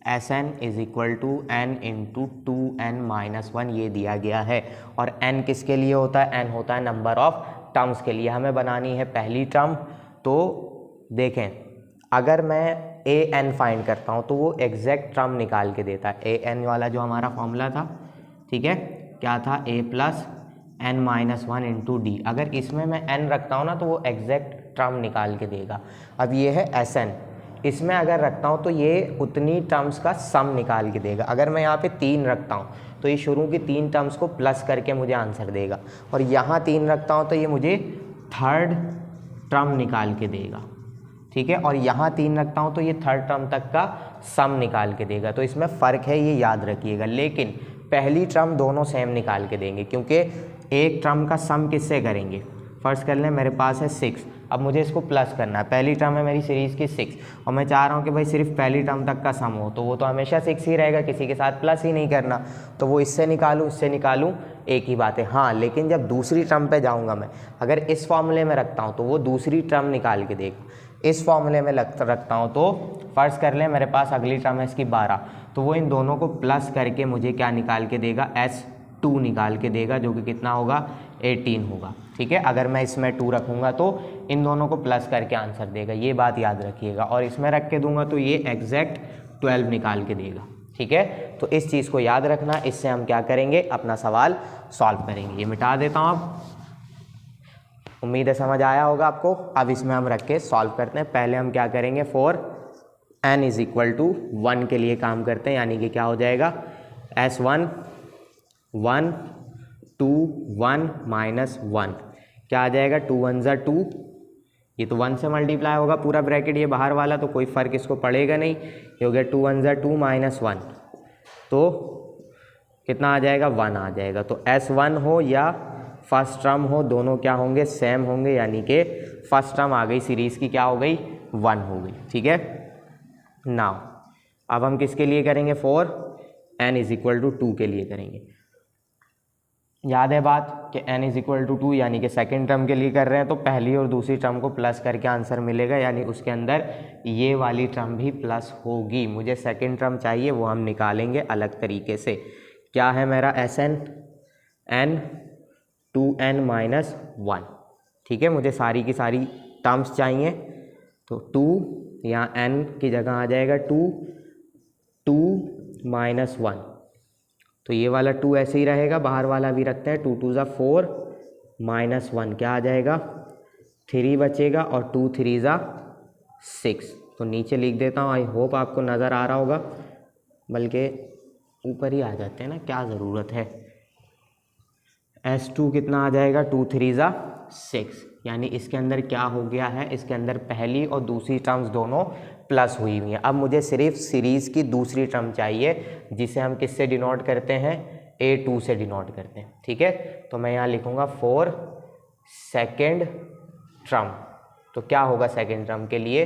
Speaker 1: Sn is equal to n into 2n minus 1 ये दिया गया है, और n किसके लिए होता है, n होता है नंबर ऑफ टर्म्स के लिए। हमें बनानी है पहली टर्म, तो देखें अगर मैं ए एन फाइंड करता हूँ तो वो एग्जैक्ट टर्म निकाल के देता है, ए एन वाला जो हमारा फॉर्मूला था, ठीक है, क्या था, a plus n minus 1 into D. अगर इसमें मैं n रखता हूँ ना तो वो एग्जैक्ट टर्म निकाल के देगा। अब ये है Sn, इसमें अगर रखता हूँ तो ये उतनी टर्म्स का सम निकाल के देगा। अगर मैं यहाँ पे 3 रखता हूँ तो ये शुरू की 3 टर्म्स को प्लस करके मुझे आंसर देगा, और यहाँ 3 रखता हूँ तो ये मुझे थर्ड टर्म निकाल के देगा, ठीक है, और यहाँ 3 रखता हूँ तो ये थर्ड टर्म तक का सम निकाल के देगा। तो इसमें फ़र्क है, ये याद रखिएगा, लेकिन पहली टर्म दोनों सेम निकाल के देंगे, क्योंकि एक टर्म का सम किससे करेंगे, फर्स्ट कर लें मेरे पास है 6, अब मुझे इसको प्लस करना है, पहली टर्म है मेरी सीरीज़ की 6, और मैं चाह रहा हूँ कि भाई सिर्फ पहली टर्म तक का सम हो, तो वो तो हमेशा 6 ही रहेगा, किसी के साथ प्लस ही नहीं करना, तो वो इससे निकालूँ इससे निकालूँ एक ही बात है। हाँ, लेकिन जब दूसरी टर्म पे जाऊँगा मैं, अगर इस फॉर्मूले में रखता हूँ तो वो दूसरी टर्म निकाल के देगा, इस फॉर्मूले में रखता हूँ तो फर्स्ट कर लें मेरे पास अगली टर्म है इसकी 12, तो वो इन दोनों को प्लस करके मुझे क्या निकाल के देगा, S2 निकाल के देगा, जो कि कितना होगा, 18 होगा, ठीक है। अगर मैं इसमें 2 रखूँगा तो इन दोनों को प्लस करके आंसर देगा, ये बात याद रखिएगा, और इसमें रख के दूंगा तो ये एग्जैक्ट 12 निकाल के देगा, ठीक है। तो इस चीज़ को याद रखना, इससे हम क्या करेंगे, अपना सवाल सॉल्व करेंगे। ये मिटा देता हूँ अब, उम्मीद है समझ आया होगा आपको। अब इसमें हम रख के सॉल्व करते हैं। पहले हम क्या करेंगे, for n is equal to 1 के लिए काम करते हैं, यानी कि क्या हो जाएगा, S1 1 2 1 माइनस 1 क्या आ जाएगा, 2 1 ज़ा 2, ये तो 1 से मल्टीप्लाई होगा पूरा ब्रैकेट, ये बाहर वाला, तो कोई फ़र्क इसको पड़ेगा नहीं, ये हो गया 2 1 ज़ा 2 माइनस 1, तो कितना आ जाएगा, 1 आ जाएगा। तो S1 हो या फर्स्ट टर्म हो, दोनों क्या होंगे, सेम होंगे, यानी कि फर्स्ट टर्म आ गई सीरीज़ की, क्या हो गई, 1 हो गई, ठीक है। नाउ अब हम किसके लिए करेंगे, for n is equal to 2 के लिए करेंगे। याद है बात कि n इज़ इक्वल टू 2 यानी कि सेकेंड टर्म के लिए कर रहे हैं, तो पहली और दूसरी टर्म को प्लस करके आंसर मिलेगा, यानी उसके अंदर ये वाली टर्म भी प्लस होगी। मुझे सेकेंड टर्म चाहिए, वो हम निकालेंगे अलग तरीके से। क्या है मेरा Sn, n 2n माइनस 1, ठीक है, मुझे सारी की सारी टर्म्स चाहिए, तो 2 यहाँ n की जगह आ जाएगा 2 माइनस 1, तो ये वाला 2 ऐसे ही रहेगा, बाहर वाला भी रखते हैं, 2 2 ज़ा 4 माइनस 1 क्या आ जाएगा, 3 बचेगा, और 2 3 ज़ा 6, तो नीचे लिख देता हूँ। आई होप आपको नज़र आ रहा होगा, बल्कि ऊपर ही आ जाते हैं ना, क्या ज़रूरत है। S2 कितना आ जाएगा, 2 3 ज़ा 6, यानी इसके अंदर क्या हो गया है, इसके अंदर पहली और दूसरी टर्म्स दोनों प्लस हुई हुई हैं। अब मुझे सिर्फ सीरीज़ की दूसरी टर्म चाहिए, जिसे हम किससे डिनोट करते हैं, A2 से डिनोट करते हैं, ठीक है। तो मैं यहाँ लिखूँगा फॉर सेकेंड टर्म, तो क्या होगा सेकेंड टर्म के लिए,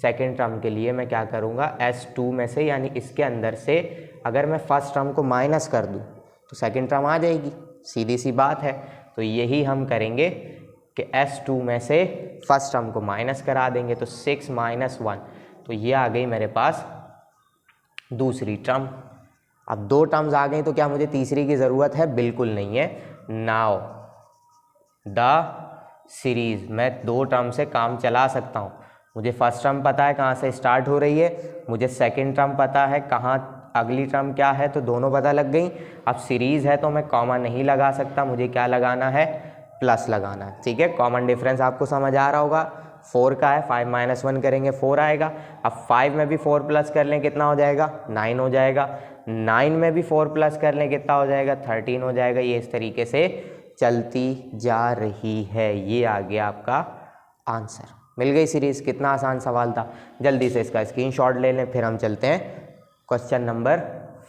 Speaker 1: सेकेंड टर्म के लिए मैं क्या करूँगा, S2 में से, यानी इसके अंदर से अगर मैं फर्स्ट टर्म को माइनस कर दूँ तो सेकेंड टर्म आ जाएगी, सीधी सी बात है। तो यही हम करेंगे कि S2 में से फर्स्ट टर्म को माइनस करा देंगे, तो 6 माइनस 1, तो ये आ गई मेरे पास दूसरी टर्म। अब 2 टर्म्स आ गई तो क्या मुझे तीसरी की ज़रूरत है? बिल्कुल नहीं है। नाउ द सीरीज़, मैं 2 टर्म से काम चला सकता हूँ। मुझे फर्स्ट टर्म पता है कहाँ से स्टार्ट हो रही है, मुझे सेकंड टर्म पता है कहाँ अगली टर्म क्या है, तो दोनों पता लग गई। अब सीरीज़ है तो मैं कॉमा नहीं लगा सकता, मुझे क्या लगाना है? प्लस लगाना है। ठीक है, कॉमन डिफरेंस आपको समझ आ रहा होगा। 4 का है, 5 - 1 करेंगे 4 आएगा। अब 5 में भी 4 प्लस कर लें कितना हो जाएगा? 9 हो जाएगा। 9 में भी 4 प्लस कर लें कितना हो जाएगा? 13 हो जाएगा। ये इस तरीके से चलती जा रही है। ये आ गया आपका आंसर। मिल गई सीरीज़। कितना आसान सवाल था। जल्दी से इसका स्क्रीनशॉट ले लें, फिर हम चलते हैं क्वेश्चन नंबर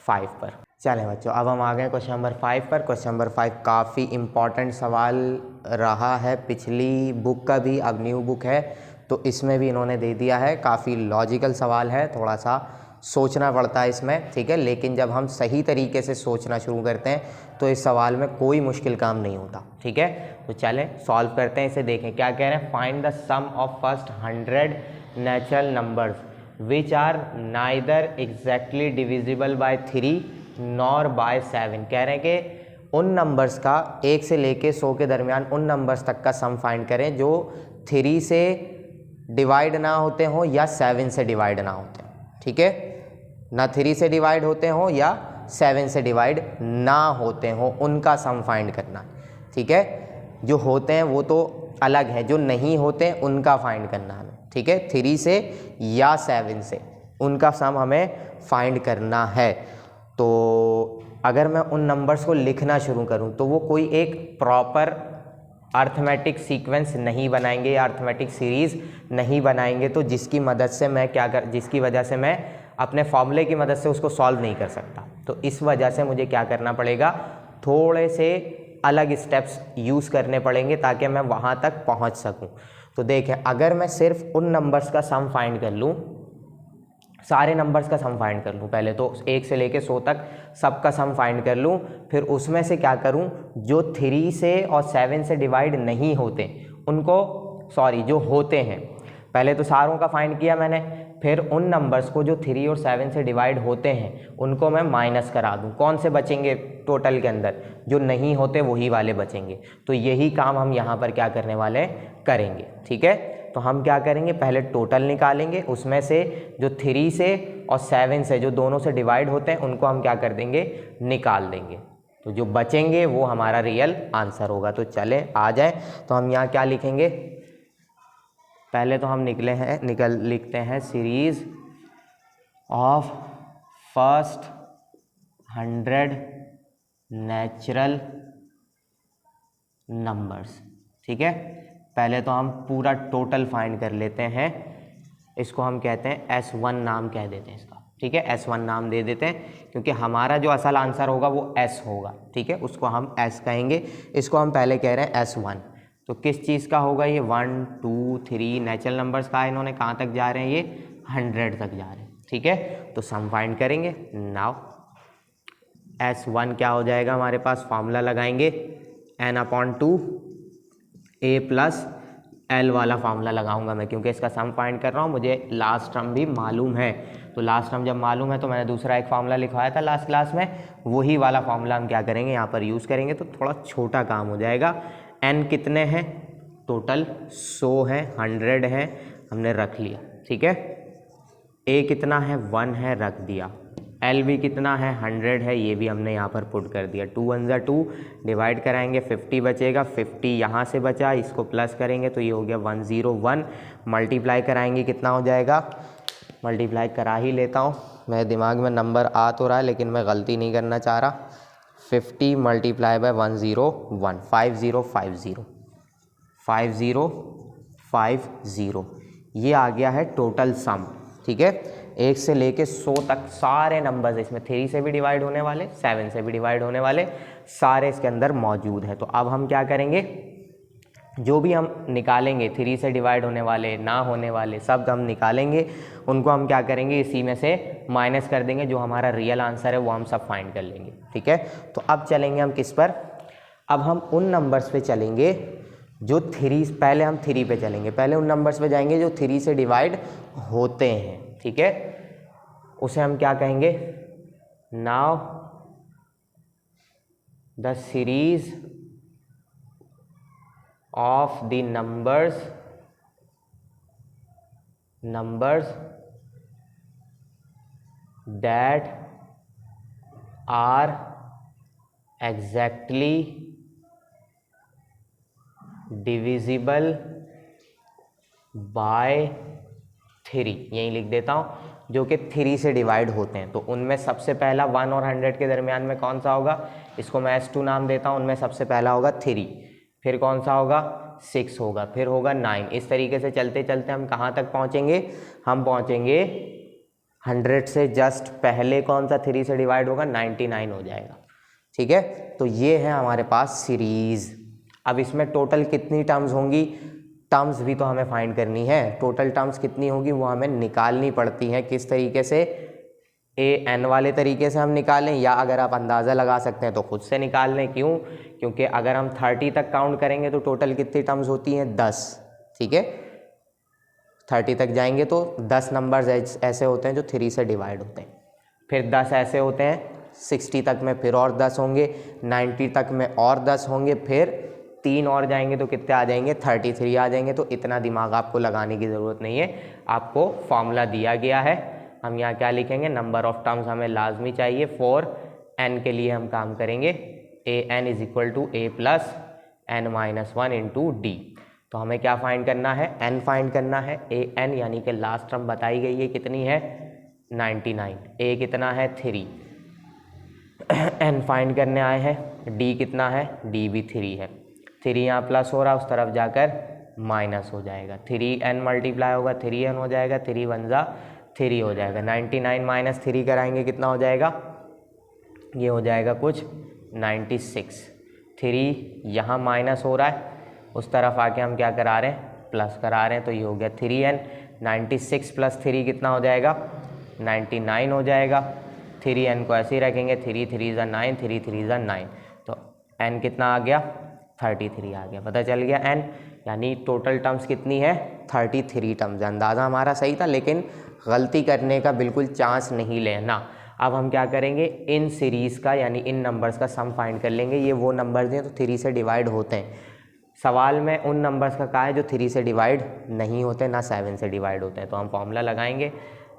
Speaker 1: 5 पर। चलें बच्चों, अब हम आ गए क्वेश्चन नंबर 5 पर। क्वेश्चन नंबर 5 काफ़ी इम्पॉर्टेंट सवाल रहा है, पिछली बुक का भी, अब न्यू बुक है तो इसमें भी इन्होंने दे दिया है। काफ़ी लॉजिकल सवाल है, थोड़ा सा सोचना पड़ता है इसमें, ठीक है, लेकिन जब हम सही तरीके से सोचना शुरू करते हैं तो इस सवाल में कोई मुश्किल काम नहीं होता। ठीक है, तो चलें सॉल्व करते हैं इसे। देखें क्या कह रहे हैं। Find the sum of first 100 natural numbers which are neither exactly divisible by 3 nor by 7। कह रहे हैं कि उन नंबर्स का 1 से लेके 100 के दरमियान उन नंबर्स तक का सम फाइंड करें जो 3 से डिवाइड ना होते हों या 7 से डिवाइड ना होते हों। ठीक है, ना 3 से डिवाइड होते हों या 7 से डिवाइड ना होते हों, उनका सम फाइंड करना। ठीक है, जो होते हैं वो तो अलग है, जो नहीं होते उनका फाइंड करना हमें। ठीक है, 3 से या 7 से उनका सम हमें फाइंड करना है। तो अगर मैं उन नंबर्स को लिखना शुरू करूं तो वो कोई एक प्रॉपर अर्थमेटिक सीक्वेंस नहीं बनाएंगे या अर्थमेटिक सीरीज़ नहीं बनाएंगे, तो जिसकी मदद से मैं जिसकी वजह से मैं अपने फॉर्मूले की मदद से उसको सॉल्व नहीं कर सकता। तो इस वजह से मुझे क्या करना पड़ेगा? थोड़े से अलग स्टेप्स यूज़ करने पड़ेंगे ताकि मैं वहाँ तक पहुँच सकूँ। तो देखें, अगर मैं सिर्फ उन नंबर्स का सम फाइंड कर लूँ, सारे नंबर्स का सम फाइंड कर लूँ, पहले तो 1 से लेके 100 तक सबका सम फाइंड कर लूँ, फिर उसमें से क्या करूँ, जो 3 से और 7 से डिवाइड नहीं होते उनको, जो होते हैं, पहले तो सारों का फाइंड किया मैंने, फिर उन नंबर्स को जो 3 और 7 से डिवाइड होते हैं उनको मैं माइनस करा दूँ। कौन से बचेंगे टोटल के अंदर? जो नहीं होते वही वाले बचेंगे। तो यही काम हम यहाँ पर क्या करने वाले करेंगे। ठीक है, तो हम क्या करेंगे, पहले टोटल निकालेंगे, उसमें से जो 3 से और 7 से जो दोनों से डिवाइड होते हैं उनको हम क्या कर देंगे, निकाल देंगे। तो जो बचेंगे वो हमारा रियल आंसर होगा। तो चले आ जाए, तो हम यहाँ क्या लिखेंगे, पहले तो हम लिखते हैं series of first 100 natural numbers. ठीक है, पहले तो हम पूरा टोटल फाइंड कर लेते हैं। इसको हम कहते हैं S1 नाम कह देते हैं इसका। ठीक है, S1 नाम दे देते हैं क्योंकि हमारा जो असल आंसर होगा वो S होगा। ठीक है, उसको हम S कहेंगे। इसको हम पहले कह रहे हैं S1। तो किस चीज़ का होगा ये? 1 2 3 नेचुरल नंबर्स का। इन्होंने कहाँ तक जा रहे हैं? ये 100 तक जा रहे हैं। ठीक है, तो सम फाइंड करेंगे। नाउ S1 क्या हो जाएगा हमारे पास? फार्मूला लगाएंगे n/2 a प्लस L वाला फार्मूला लगाऊंगा मैं, क्योंकि इसका सम फाइंड कर रहा हूँ, मुझे लास्ट टर्म भी मालूम है। तो लास्ट टर्म जब मालूम है तो मैंने दूसरा एक फार्मूला लिखवाया था लास्ट क्लास में, वही वाला फार्मूला हम क्या करेंगे यहाँ पर यूज़ करेंगे। तो थोड़ा छोटा काम हो जाएगा। n कितने हैं? टोटल 100 है, 100 है, हमने रख लिया। ठीक है, a कितना है? 1 है, रख दिया। L भी कितना है? 100 है, ये भी हमने यहाँ पर पुट कर दिया। 2 1 2 डिवाइड कराएंगे, 50 बचेगा। 50 यहाँ से बचा, इसको प्लस करेंगे तो ये हो गया 101। मल्टीप्लाई कराएंगे, कितना हो जाएगा? मल्टीप्लाई करा ही लेता हूँ, मेरे दिमाग में नंबर आ तो रहा है लेकिन मैं गलती नहीं करना चाह रहा। 50 मल्टीप्लाई बाय 101, 5050 5050, ये आ गया है टोटल सम। ठीक है, 1 से लेके 100 तक सारे नंबर्स, इसमें 3 से भी डिवाइड होने वाले, 7 से भी डिवाइड होने वाले, सारे इसके अंदर मौजूद है। तो अब हम क्या करेंगे, जो भी हम निकालेंगे 3 से डिवाइड होने वाले, ना होने वाले, सब हम निकालेंगे, उनको हम क्या करेंगे, इसी में से माइनस कर देंगे। जो हमारा रियल आंसर है वो हम सब फाइंड कर लेंगे। ठीक है, तो अब चलेंगे हम किस पर? अब हम उन नंबर्स पे चलेंगे जो 3, पहले हम 3 पे चलेंगे, पहले उन नंबर्स पे जाएंगे जो 3 से डिवाइड होते हैं। ठीक है, उसे हम क्या कहेंगे, now the series of the numbers that are exactly divisible by 3, यही लिख देता हूँ, जो कि 3 से डिवाइड होते हैं। तो उनमें सबसे पहला 1 और 100 के दरमियान में कौन सा होगा, इसको मैं S2 नाम देता हूँ। उनमें सबसे पहला होगा 3, फिर कौन सा होगा 6 होगा, फिर होगा 9। इस तरीके से चलते चलते हम कहाँ तक पहुँचेंगे, हम पहुँचेंगे 100 से जस्ट पहले कौन सा 3 से डिवाइड होगा, 99 हो जाएगा। ठीक है, तो ये है हमारे पास सीरीज़। अब इसमें टोटल कितनी टर्म्स होंगी, टर्म्स भी तो हमें फाइंड करनी है। टोटल टर्म्स कितनी होगी वो हमें निकालनी पड़ती हैं। किस तरीके से, an वाले तरीके से हम निकालें, या अगर आप अंदाज़ा लगा सकते हैं तो खुद से निकाल लें। क्यों, क्योंकि अगर हम 30 तक काउंट करेंगे तो टोटल कितनी टर्म्स होती हैं, 10। ठीक है, 30 तक जाएंगे तो 10 नंबर्स ऐसे होते हैं जो 3 से डिवाइड होते हैं। फिर 10 ऐसे होते हैं 60 तक में, फिर और 10 होंगे, 90 तक में और 10 होंगे, फिर 3 और जाएंगे तो कितने आ जाएंगे, 33 आ जाएंगे। तो इतना दिमाग आपको लगाने की ज़रूरत नहीं है, आपको फॉर्मूला दिया गया है। हम यहाँ क्या लिखेंगे, नंबर ऑफ टर्म्स हमें लाजमी चाहिए। फॉर n के लिए हम काम करेंगे an is equal to a plus n-1 into d. तो हमें क्या फाइंड करना है, n फाइंड करना है। an यानी कि लास्ट टर्म बताई गई है कितनी है, 99। a कितना है, 3। n फाइंड करने आए हैं, d कितना है, d भी 3 है। 3 यहाँ प्लस हो रहा है, उस तरफ जाकर माइनस हो जाएगा। 3n मल्टीप्लाई होगा, 3n हो जाएगा, 3 1 जा 3 हो जाएगा। 99 माइनस 3 कराएंगे कितना हो जाएगा, ये हो जाएगा कुछ 96। 3 यहाँ माइनस हो रहा है, उस तरफ आके हम क्या करा रहे हैं, प्लस करा रहे हैं। तो ये हो गया 3n। 96 प्लस 3 कितना हो जाएगा, 99 हो जाएगा। 3n को ऐसे ही रखेंगे, 3 3 ज़ा 9, 3 3 ज़ा 9, तो n कितना आ गया, 33 आ गया। पता चल गया n, यानी टोटल टर्म्स कितनी है, 33 टर्म्स। अंदाज़ा हमारा सही था, लेकिन गलती करने का बिल्कुल चांस नहीं लेना। अब हम क्या करेंगे, इन सीरीज़ का यानी इन नंबर्स का सम फाइंड कर लेंगे। ये वो नंबर्स हैं तो 3 से डिवाइड होते हैं। सवाल में उन नंबर्स का कहा है जो 3 से डिवाइड नहीं होते, ना 7 से डिवाइड होते हैं। तो हम फॉर्मूला लगाएंगे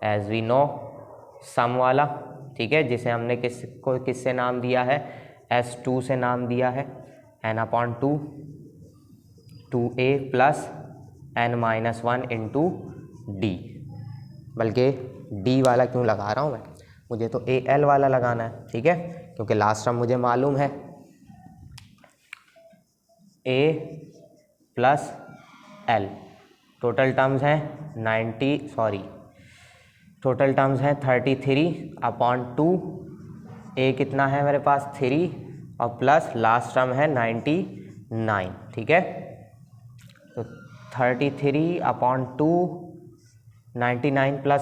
Speaker 1: एज वी नो, सम वाला। ठीक है, जिसे हमने किससे नाम दिया है, S2 से नाम दिया है, n/2 2a plus n-1 into D. बल्कि डी वाला क्यों लगा रहा हूँ मैं, मुझे तो al वाला लगाना है। ठीक है, क्योंकि लास्ट टर्म मुझे मालूम है, a plus l। Total terms हैं 33/2। a कितना है मेरे पास, 3, और प्लस लास्ट टर्म है 99। ठीक है, तो 33/2 99 प्लस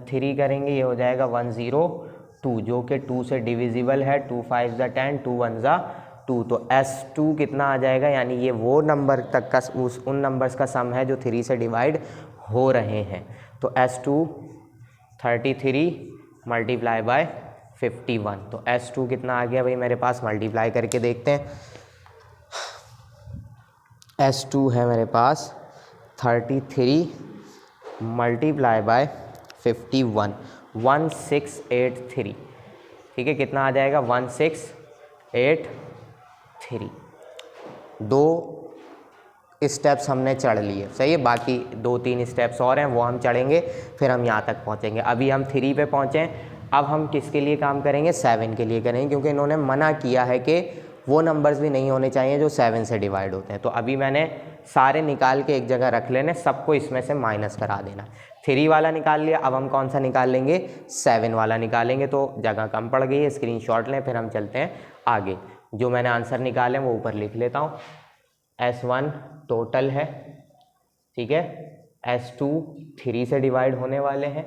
Speaker 1: 3 करेंगे, ये हो जाएगा 102, जो कि 2 से डिविजिबल है। 2 5 ज़ा 10, 2 1 ज़ा 2। तो S2 कितना आ जाएगा, यानी ये वो नंबर तक का उन नंबर्स का सम है जो 3 से डिवाइड हो रहे हैं। तो S2 33 मल्टीप्लाई बाय 51। तो S2 कितना आ गया भाई मेरे पास, मल्टीप्लाई करके देखते हैं। S2 है मेरे पास 33 मल्टीप्लाई बाय 51, 1683। ठीक है, कितना आ जाएगा, 1683। 2 स्टेप्स हमने चढ़ लिए, सही है। बाकी 2-3 स्टेप्स और हैं, वो हम चढ़ेंगे, फिर हम यहाँ तक पहुँचेंगे। अभी हम 3 पे पहुँचे। अब हम किसके लिए काम करेंगे, 7 के लिए करेंगे, क्योंकि इन्होंने मना किया है कि वो नंबर्स भी नहीं होने चाहिए जो 7 से डिवाइड होते हैं। तो अभी मैंने सारे निकाल के एक जगह रख लेने, सबको इसमें से माइनस करा देना। 3 वाला निकाल लिया, अब हम कौन सा निकालेंगे, 7 वाला निकालेंगे। तो जगह कम पड़ गई है, स्क्रीनशॉट लें, फिर हम चलते हैं आगे। जो मैंने आंसर निकाले वो ऊपर लिख लेता हूँ। S1 टोटल है, ठीक है। S2 3 से डिवाइड होने वाले हैं।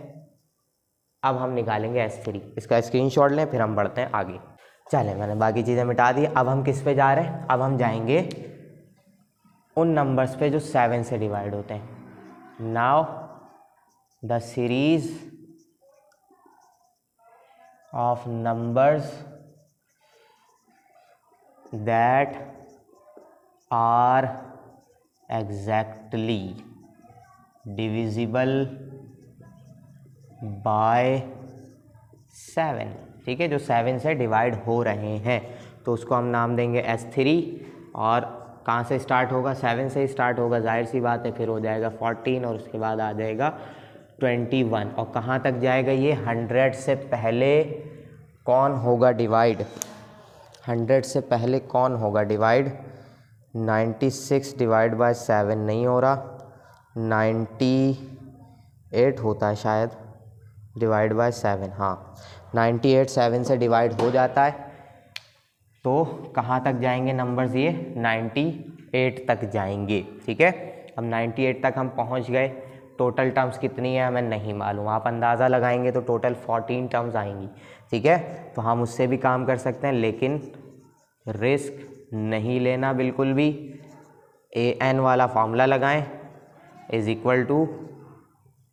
Speaker 1: अब हम निकालेंगे S3, इसका स्क्रीनशॉट लें, फिर हम बढ़ते हैं आगे। चलें, मैंने बाकी चीज़ें मिटा दी। अब हम किस पे जा रहे हैं, अब हम जाएंगे उन नंबर्स पे जो 7 से डिवाइड होते हैं। Now the series of numbers that are exactly divisible by 7, ठीक है, जो 7 से डिवाइड हो रहे हैं, तो उसको हम नाम देंगे S3। और कहाँ से स्टार्ट होगा, 7 से स्टार्ट होगा, जाहिर सी बात है, फिर हो जाएगा 14 और उसके बाद आ जाएगा 21। और कहाँ तक जाएगा ये, 100 से पहले कौन होगा डिवाइड, 100 से पहले कौन होगा डिवाइड, 96 डिवाइड बाय 7 नहीं हो रहा, 98 होता है शायद डिवाइड बाय 7, हाँ 98 7 से डिवाइड हो जाता है। तो कहाँ तक जाएंगे नंबर्स, ये 98 तक जाएंगे, ठीक है। अब 98 तक हम पहुँच गए। टोटल टर्म्स कितनी है हमें नहीं मालूम, आप अंदाज़ा लगाएंगे तो टोटल 14 टर्म्स आएंगी, ठीक है। तो हम उससे भी काम कर सकते हैं, लेकिन रिस्क नहीं लेना बिल्कुल भी। an वाला फॉर्मूला लगाएं, is equal to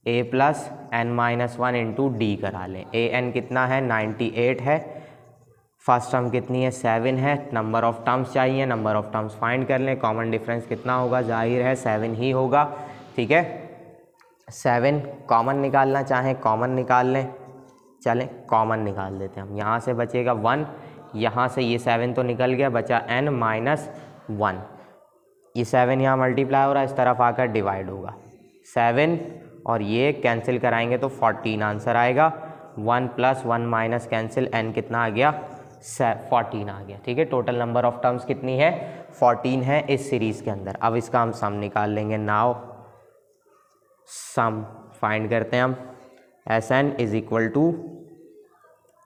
Speaker 1: a plus n minus 1 into d करा लें। an कितना है, 98 है, फर्स्ट टर्म कितनी है, 7 है, नंबर ऑफ टर्म्स चाहिए, नंबर ऑफ टर्म्स फाइंड कर लें। कॉमन डिफरेंस कितना होगा, जाहिर है 7 ही होगा, ठीक है। 7 कॉमन निकालना चाहें कॉमन निकाल लें, चलें कॉमन निकाल देते हैं हम। यहाँ से बचेगा 1, यहाँ से ये 7 तो निकल गया, बचा n माइनस 1। ये 7 यहाँ मल्टीप्लाई हो रहा है, इस तरफ आकर डिवाइड होगा, 7 और ये कैंसिल कराएंगे तो 14 आंसर आएगा। 1 प्लस 1 माइनस कैंसिल, n कितना आ गया, 14 आ गया, ठीक है। टोटल नंबर ऑफ टर्म्स कितनी है, 14 है इस सीरीज़ के अंदर। अब इसका हम सम निकाल लेंगे। नाउ सम फाइंड करते हैं हम। Sn is equal to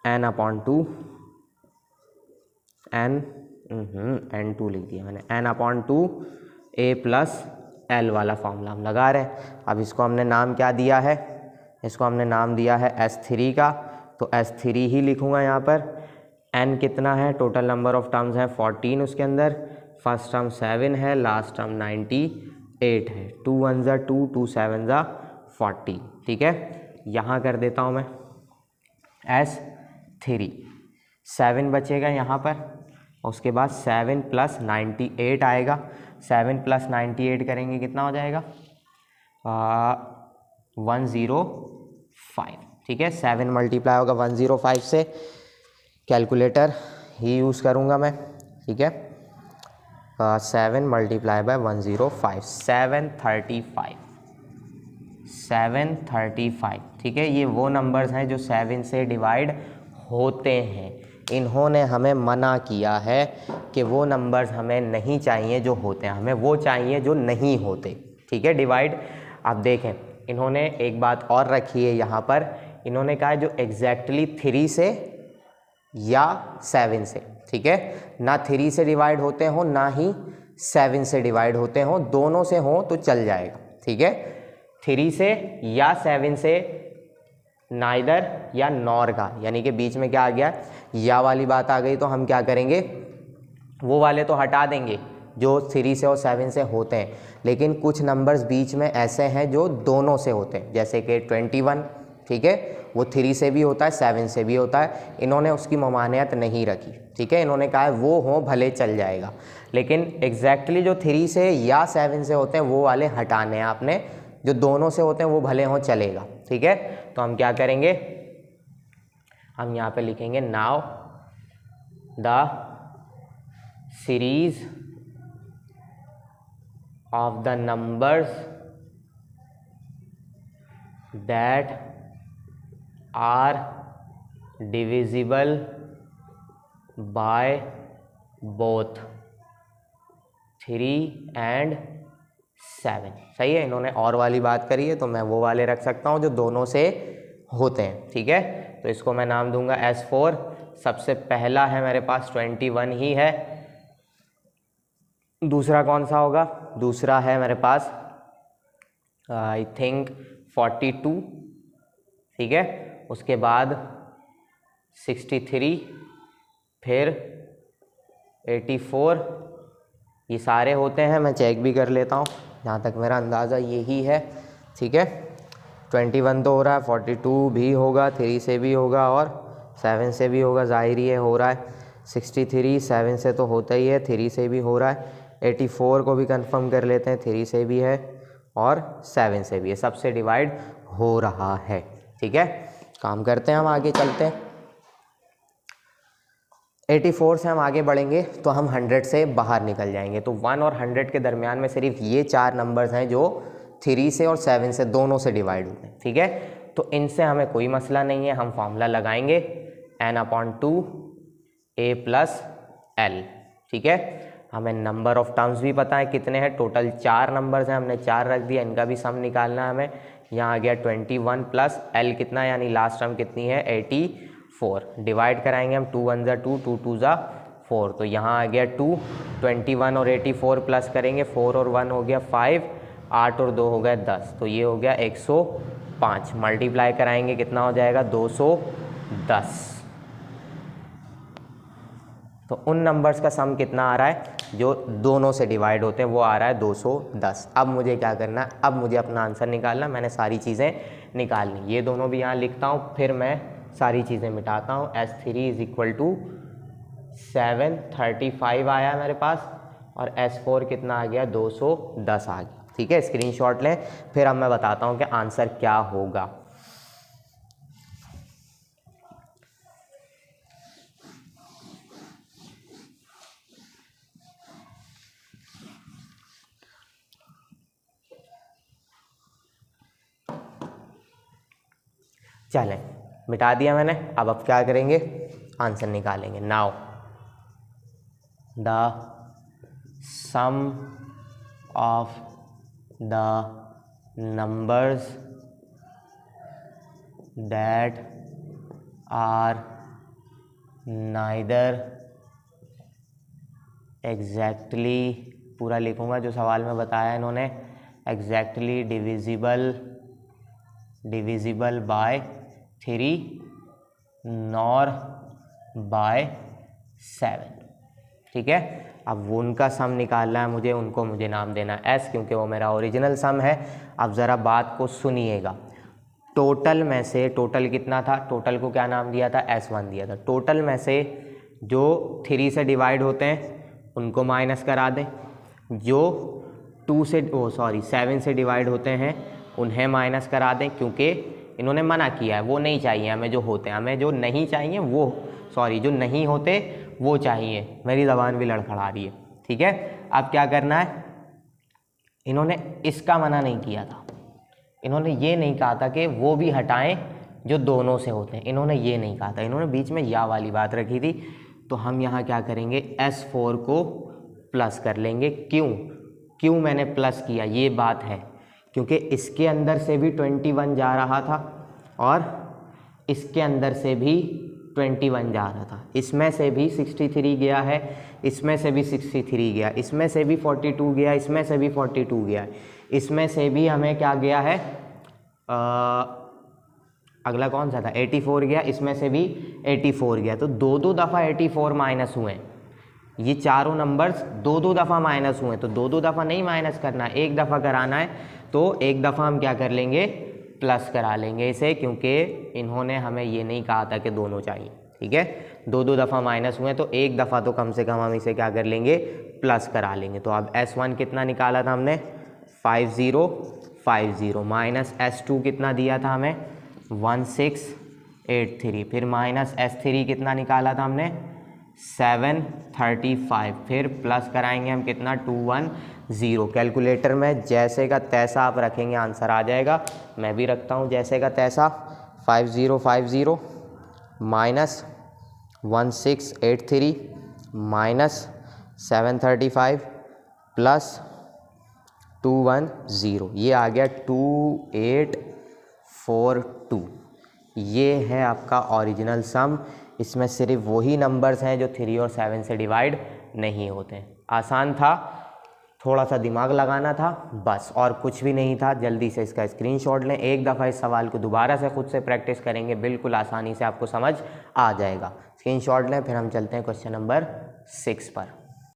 Speaker 1: n upon 2 n2 लिख दिया मैंने, n upon 2 a plus l वाला फॉर्मूला हम लगा रहे हैं। अब इसको हमने नाम क्या दिया है, इसको हमने नाम दिया है S3 का, तो S3 ही लिखूँगा यहाँ पर। n कितना है, टोटल नंबर ऑफ टर्म्स है 14 उसके अंदर, फर्स्ट टर्म 7 है, लास्ट टर्म 98 है, 2 1 ज़ा 2, 2 7 ज़ा 40, ठीक है। यहाँ कर देता हूँ मैं S3, 7 बचेगा यहाँ पर, उसके बाद 7 प्लस 98 आएगा, 7 प्लस 98 करेंगे कितना हो जाएगा, 105, ठीक है। 7 मल्टीप्लाई होगा 105 से, कैलकुलेटर ही यूज़ करूँगा मैं, ठीक है। 7 मल्टीप्लाई बाय 105, 735, ठीक है। ये वो नंबर्स हैं जो 7 से डिवाइड होते हैं। इन्होंने हमें मना किया है कि वो नंबर्स हमें नहीं चाहिए जो होते हैं, हमें वो चाहिए जो नहीं होते, ठीक है, डिवाइड। अब देखें, इन्होंने एक बात और रखी है यहाँ पर, इन्होंने कहा है जो एग्जैक्टली 3 से या 7 से, ठीक है, ना 3 से डिवाइड होते हो ना ही 7 से डिवाइड होते हो, दोनों से हो तो चल जाएगा, ठीक है। 3 से या 7 से, नाइदर या नॉर का, यानी कि बीच में क्या आ गया, या वाली बात आ गई, तो हम क्या करेंगे, वो वाले तो हटा देंगे जो 3 से और 7 से होते हैं, लेकिन कुछ नंबर्स बीच में ऐसे हैं जो दोनों से होते हैं, जैसे कि 21, ठीक है, वो 3 से भी होता है 7 से भी होता है। इन्होंने उसकी ममानियत नहीं रखी, ठीक है, इन्होंने कहा है वो हो भले चल जाएगा, लेकिन एग्जैक्टली जो 3 से या 7 से होते हैं वो वाले हटाने हैं आपने, जो दोनों से होते हैं वो भले हों चलेगा, ठीक है। तो हम क्या करेंगे, हम यहाँ पे लिखेंगे now the series of the numbers that are divisible by both 3 and 7, सही है। इन्होंने और वाली बात करी है तो मैं वो वाले रख सकता हूँ जो दोनों से होते हैं, ठीक है। तो इसको मैं नाम दूंगा S4। सबसे पहला है मेरे पास 21 ही है, दूसरा कौन सा होगा, दूसरा है मेरे पास आई थिंक 42, ठीक है, उसके बाद 63, फिर 84, ये सारे होते हैं, मैं चेक भी कर लेता हूँ, जहाँ तक मेरा अंदाज़ा यही है, ठीक है। 21 तो हो रहा है, 42 भी होगा, 3 से भी होगा और 7 से भी होगा, ज़ाहिर ही है हो रहा है। 63 7 से तो होता ही है, 3 से भी हो रहा है। 84 को भी कंफर्म कर लेते हैं, 3 से भी है और 7 से भी है, सबसे डिवाइड हो रहा है। ठीक है, काम करते हैं, हम आगे चलते हैं। 84 से हम आगे बढ़ेंगे तो हम 100 से बाहर निकल जाएंगे। तो 1 और 100 के दरमियान में सिर्फ ये 4 नंबर्स हैं जो 3 से और 7 से दोनों से डिवाइड होते हैं। ठीक है, तो इनसे हमें कोई मसला नहीं है, हम फॉर्मूला लगाएंगे n/2 a + l। ठीक है, हमें नंबर ऑफ टर्म्स भी पता है कितने हैं, टोटल 4 नंबर्स हैं, हमने 4 रख दिया, इनका भी सम निकालना है हमें। यहाँ आ गया 21 + l कितना, यानी लास्ट टर्म कितनी है 84। डिवाइड कराएंगे हम, 2 1 = 2, 2 2 = 4, तो यहाँ आ गया 2। 21 और 84 प्लस करेंगे, 4 और 1 हो गया 5, 8 और 2 हो गया 10, तो ये हो गया 105। मल्टीप्लाई कराएंगे कितना हो जाएगा 210। तो उन नंबर्स का सम कितना आ रहा है जो दोनों से डिवाइड होते हैं, वो आ रहा है 210। अब मुझे क्या करना है, अब मुझे अपना आंसर निकालना, मैंने सारी चीज़ें निकालनी। ये दोनों भी यहाँ लिखता हूँ, फिर मैं सारी चीज़ें मिटाता हूँ। S3 = 735 आया मेरे पास, और S4 कितना आ गया 210 आ गया। ठीक है, स्क्रीनशॉट लें, फिर अब मैं बताता हूँ कि आंसर क्या होगा। चलें, मिटा दिया मैंने, अब क्या करेंगे, आंसर निकालेंगे। Now the sum of the numbers that are neither exactly, पूरा लिखूंगा जो सवाल में बताया इन्होंने, exactly divisible by 3 nor by 7। ठीक है, अब वो उनका सम निकालना है मुझे, उनको मुझे नाम देना है S, क्योंकि वो मेरा ओरिजिनल सम है। अब ज़रा बात को सुनिएगा, टोटल में से, टोटल कितना था, टोटल को क्या नाम दिया था, S1 दिया था। टोटल में से जो 3 से डिवाइड होते हैं उनको माइनस करा दें, जो 7 से डिवाइड होते हैं उन्हें माइनस करा दें, क्योंकि इन्होंने मना किया है, वो नहीं चाहिए हमें जो होते हैं, हमें जो नहीं चाहिए वो, जो नहीं होते वो चाहिए। मेरी ज़बान भी लड़खड़ा रही है। ठीक है, अब क्या करना है, इन्होंने इसका मना नहीं किया था, इन्होंने ये नहीं कहा था कि वो भी हटाएं जो दोनों से होते हैं, इन्होंने ये नहीं कहा था, इन्होंने बीच में या वाली बात रखी थी। तो हम यहाँ क्या करेंगे, S4 को प्लस कर लेंगे। क्यों मैंने प्लस किया, ये बात है, क्योंकि इसके अंदर से भी 21 जा रहा था और इसके अंदर से भी 21 जा रहा था, इसमें से भी 63 गया है, इसमें से भी 63 गया, इसमें से भी 42 गया, इसमें से भी 42 गया, इसमें से भी हमें क्या गया है, अगला कौन सा था, 84 गया, इसमें से भी 84 गया। तो 2 दफ़ा 84 माइनस हुए, ये चारों नंबर्स 2 दफ़ा माइनस हुए। तो 2 दफ़ा नहीं माइनस करना, एक दफ़ा कराना है, तो एक दफ़ा हम क्या कर लेंगे, प्लस करा लेंगे इसे, क्योंकि इन्होंने हमें ये नहीं कहा था कि दोनों चाहिए। ठीक है, 2 दफ़ा माइनस हुए, तो एक दफ़ा तो कम से कम हम इसे क्या कर लेंगे, प्लस करा लेंगे। तो अब S1 कितना निकाला था हमने, 5050, माइनस S2 कितना दिया था हमें, 1683, फिर माइनस S3 कितना निकाला था हमने, 735, फिर प्लस कराएंगे हम कितना, 210। कैलकुलेटर में जैसे का तैसा आप रखेंगे आंसर आ जाएगा, मैं भी रखता हूँ जैसे का तैसा। 5050 माइनस 1683 माइनस 735 प्लस 210, ये आ गया 2842। ये है आपका ओरिजिनल सम। इसमें सिर्फ वही नंबर्स हैं जो 3 और 7 से डिवाइड नहीं होते हैं। आसान था, थोड़ा सा दिमाग लगाना था बस, और कुछ भी नहीं था। जल्दी से इसका स्क्रीनशॉट लें, एक दफ़ा इस सवाल को दोबारा से खुद से प्रैक्टिस करेंगे, बिल्कुल आसानी से आपको समझ आ जाएगा। स्क्रीनशॉट लें, फिर हम चलते हैं क्वेश्चन नंबर 6 पर।